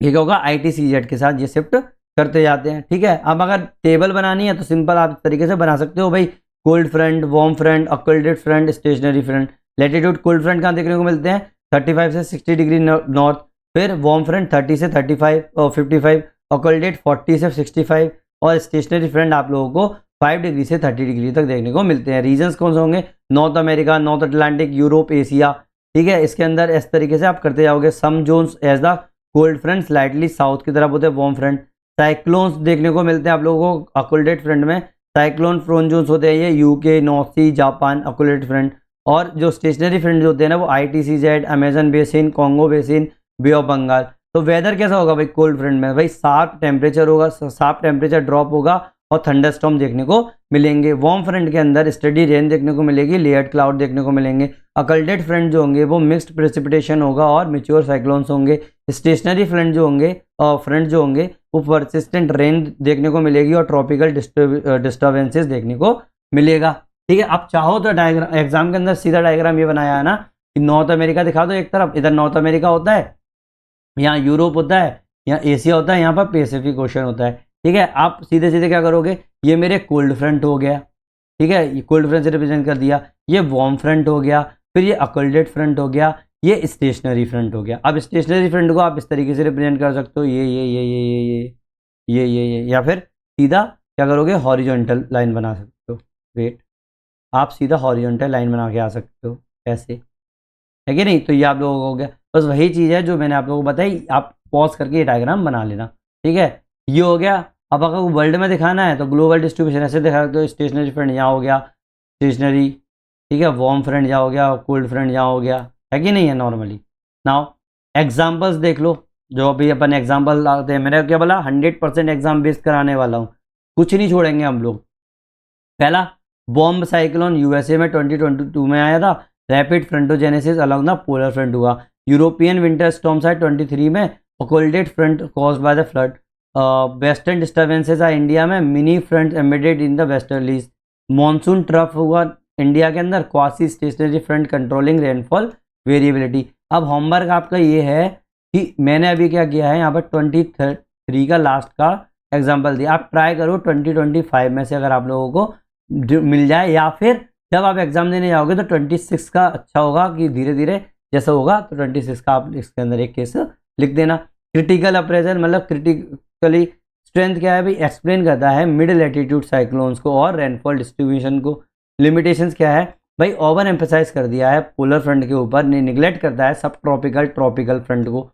क्या होगा? ITCZ के साथ ये शिफ्ट करते जाते हैं, ठीक है। अब अगर टेबल बनानी है तो सिंपल आप इस तरीके से बना सकते हो भाई, cold front, warm front, occluded front, stationary front. Latitude cold front कहाँ देखने को मिलते हैं? 35 से 60 डिग्री नॉर्थ। फिर वार्म फ्रंट 30 से 35 और 55, ऑक्लूडेड 40 से 65, और स्टेशनरी फ्रंट आप लोगों को 5 डिग्री से 30 डिग्री तक देखने को मिलते हैं। रीजन्स कौन से होंगे? North America, north Atlantic, Europe, Asia, ठीक है। इसके अंदर इस तरीके से आप करते जाओगे। Some zones as the cold front, slightly south की तरफ होते हैं वार्म फ्रंट। साइक्लोन्स देखने को मिलते हैं आप लोगों को ऑक्लूडेड फ्रंट में। साइक्लोन प्रोन जोन्स होते हैं ये UK, North Sea, Japan, occluded front. और जो स्टेशनरी फ्रंट होते हैं ना, वो ITCZ, Amazon basin, Congo basin, Bay of Bengal. तो वेदर कैसा होगा भाई कोल्ड फ्रंट में? भाई शार्प टेम्परेचर होगा, शार्प टेम्परेचर ड्रॉप होगा और थंडरस्टॉर्म देखने को मिलेंगे। वार्म फ्रंट के अंदर स्टडी रेन देखने को मिलेगी, लेयर्ड क्लाउड देखने को मिलेंगे। ऑक्लूडेड फ्रंट जो होंगे वो मिक्स्ड प्रेसिपिटेशन होगा और मैच्योर साइक्लोन्स होंगे। स्टेशनरी फ्रंट जो होंगे और फ्रंट जो होंगे वो परसिस्टेंट रेन देखने को मिलेगी और ट्रॉपिकल डिस्टर्बेंसेस देखने को मिलेगा, ठीक है। अब चाहो तो डायग्राम एग्जाम के अंदर सीधा डायग्राम ये बनाया है ना कि नॉर्थ अमेरिका दिखा दो एक तरफ, इधर नॉर्थ अमेरिका होता है, यहाँ यूरोप होता है, यहाँ एशिया होता है, यहाँ पर पैसिफिक ओशन होता है, ठीक है। आप सीधे सीधे क्या करोगे? ये मेरे कोल्ड फ्रंट हो गया, ठीक है, ये कोल्ड फ्रंट से रिप्रेजेंट कर दिया। ये वार्म फ्रंट हो गया, फिर ये ऑक्लूडेड फ्रंट हो गया, ये स्टेशनरी फ्रंट हो गया। अब स्टेशनरी फ्रंट को आप इस तरीके से रिप्रेजेंट कर सकते हो, ये, या फिर सीधा क्या करोगे? हॉरिजॉन्टल लाइन बना सकते हो। वेट, आप सीधा हॉरिजॉन्टल लाइन बना के आ सकते हो, ऐसे है कि नहीं? तो ये आप लोगों को हो गया। बस वही चीज़ है जो मैंने आप लोगों को बताई, आप पॉज करके ये डायग्राम बना लेना, ठीक है। ये हो गया। अब अगर वर्ल्ड में दिखाना है तो ग्लोबल डिस्ट्रीब्यूशन ऐसे दिखा सकते हो। स्टेशनरी फ्रंट यहाँ हो गया, स्टेशनरी, ठीक है, वार्म फ्रंट यहाँ हो गया, कोल्ड फ्रंट यहाँ हो गया, है कि नहीं है नॉर्मली। नाउ एग्जाम्पल्स देख लो, जो अभी अपन एग्जाम्पल लाते हैं। मैंने क्या बोला? 100% एग्जाम बेस्ड कराने वाला हूँ, कुछ नहीं छोड़ेंगे हम लोग। पहला, बॉम्ब साइक्लोन USA में 2022 में आया था। Rapid frontogenesis along the polar front हुआ। यूरोपियन विंटर स्टॉर्म्स आए 23 में। Occluded front caused by the flood. Western disturbances आए इंडिया में। Mini front embedded in the westerlies. Monsoon trough हुआ इंडिया के अंदर। Quasi stationary front controlling rainfall variability. अब homework आपका ये है कि मैंने अभी क्या किया है, यहाँ पर 23 का लास्ट का एग्जाम्पल दिया। आप ट्राई करो 2025 में से अगर आप लोगों को मिल जाए, या फिर जब आप एग्जाम देने जाओगे तो 26 का अच्छा होगा कि धीरे धीरे जैसा होगा तो 26 का आप इसके अंदर एक केस लिख देना। क्रिटिकल अप्रेजल मतलब क्रिटिकली स्ट्रेंथ क्या है भाई, एक्सप्लेन करता है मिड लैटिट्यूड साइक्लोन्स को और रेनफॉल डिस्ट्रीब्यूशन को। लिमिटेशंस क्या है भाई, ओवर एम्फेसाइज कर दिया है पोलर फ्रंट के ऊपर, निगलेक्ट करता है सब ट्रॉपिकल ट्रॉपिकल फ्रंट को।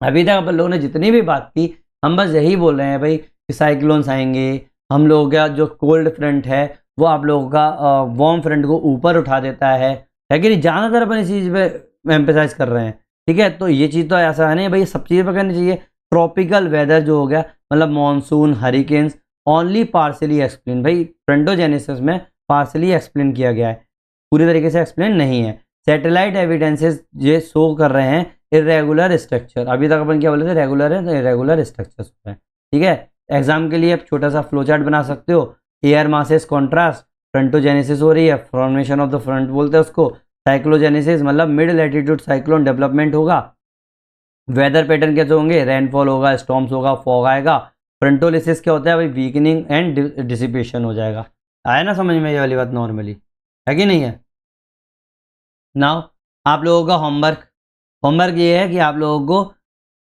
अभी तक अपन लोगों ने जितनी भी बात की हम बस यही बोल रहे हैं भाई कि साइक्लोन्स आएंगे, हम लोगों का जो कोल्ड फ्रंट है वो आप लोगों का वार्म फ्रंट को ऊपर उठा देता है कि नहीं, ज़्यादातर अपन इस चीज़ पे एम्फेसाइज कर रहे हैं। ठीक है, तो ये चीज़ तो ऐसा है नहीं भाई, सब चीज़ें पर करनी चाहिए। ट्रॉपिकल वेदर जो हो गया मतलब monsoon hurricanes only partially explain, भाई फ्रंटोजेनेसिस में पार्सली एक्सप्लेन किया गया है, पूरी तरीके से एक्सप्लेन नहीं है। सैटेलाइट एविडेंसेस ये शो कर रहे हैं इरेगुलर स्ट्रक्चर, अभी तक अपन क्या बोले थे, रेगुलर है तो इरेगुलर स्ट्रक्चर्स है। ठीक है, एग्जाम के लिए आप छोटा सा फ्लो चार्ट बना सकते हो, एयर मासेस कॉन्ट्रास्ट, फ्रंटोजेनेसिस हो रही है, फॉर्मेशन ऑफ द फ्रंट बोलते हैं उसको, साइक्लोजेनेसिस मतलब मिड लैटिट्यूड साइक्लोन डेवलपमेंट होगा, वेदर पैटर्न कैसे होंगे, रेनफॉल होगा, स्टॉर्म्स होगा, फॉग आएगा, फ्रंटोलिसिस क्या होता है भाई, वीकनिंग एंड डिसिपेशन हो जाएगा। आया ना समझ में ये वाली बात, नॉर्मली है कि नहीं है। नाउ आप लोगों का होमवर्क ये है कि आप लोगों को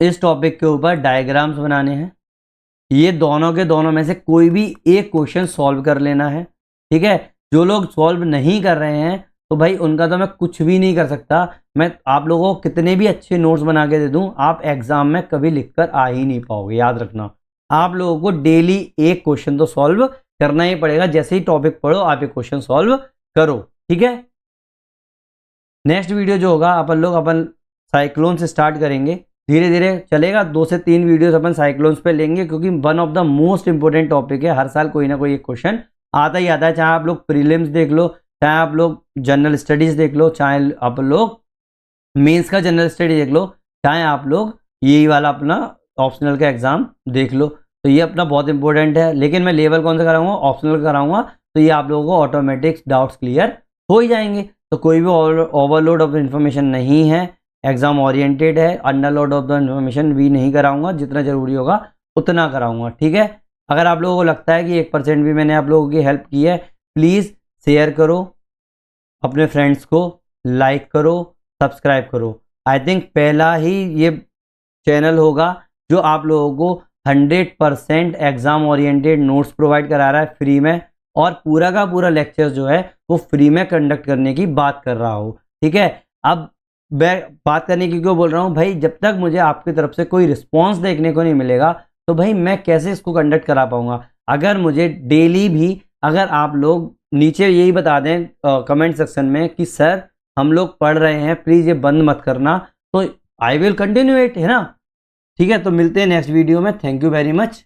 इस टॉपिक के ऊपर डायग्राम्स बनाने हैं, ये दोनों के दोनों में से कोई भी एक क्वेश्चन सॉल्व कर लेना है। ठीक है, जो लोग सॉल्व नहीं कर रहे हैं तो भाई उनका तो मैं कुछ भी नहीं कर सकता, मैं आप लोगों को कितने भी अच्छे नोट्स बना के दे दूं, आप एग्जाम में कभी लिखकर आ ही नहीं पाओगे। याद रखना, आप लोगों को डेली एक क्वेश्चन तो सॉल्व करना ही पड़ेगा, जैसे ही टॉपिक पढ़ो आप एक क्वेश्चन सॉल्व करो। ठीक है, नेक्स्ट वीडियो जो होगा अपन साइक्लोन से स्टार्ट करेंगे, धीरे धीरे चलेगा, 2 से 3 वीडियोस अपन साइक्लोन्स पे लेंगे क्योंकि one of the most important topic है, हर साल कोई ना कोई एक क्वेश्चन आता ही आता है, चाहे आप लोग प्रीलिम्स देख लो, चाहे आप लोग जनरल स्टडीज देख लो, चाहे आप लोग मेंस का जनरल स्टडी देख लो, चाहे आप लोग यही वाला अपना ऑप्शनल का एग्जाम देख लो, तो ये अपना बहुत इंपॉर्टेंट है। लेकिन मैं लेवल कौन सा कराऊंगा, ऑप्शनल कराऊंगा, तो ये आप लोगों को ऑटोमेटिक डाउट्स क्लियर हो ही जाएंगे, तो कोई भी ओवरलोड ऑफ इन्फॉर्मेशन नहीं है, एग्जाम ओरिएंटेड है, अंडरलोड ऑफ द इन्फॉर्मेशन भी नहीं कराऊंगा, जितना जरूरी होगा उतना कराऊंगा। ठीक है, अगर आप लोगों को लगता है कि 1% भी मैंने आप लोगों की हेल्प की है, प्लीज़ शेयर करो, अपने फ्रेंड्स को लाइक करो, सब्सक्राइब करो। आई थिंक पहला ही ये चैनल होगा जो आप लोगों को 100% एग्जाम ओरिएंटेड नोट्स प्रोवाइड करा रहा है फ्री में, और पूरा का पूरा लेक्चर जो है वो फ्री में कंडक्ट करने की बात कर रहा हूँ। ठीक है, अब मैं बात करने की क्यों बोल रहा हूँ भाई, जब तक मुझे आपकी तरफ से कोई रिस्पॉन्स देखने को नहीं मिलेगा तो भाई मैं कैसे इसको कंडक्ट करा पाऊंगा। अगर मुझे डेली भी अगर आप लोग नीचे यही बता दें कमेंट सेक्शन में कि सर हम लोग पढ़ रहे हैं, प्लीज़ ये बंद मत करना, तो आई विल कंटिन्यू इट, है ना। ठीक है, तो मिलते हैं नेक्स्ट वीडियो में, थैंक यू वेरी मच।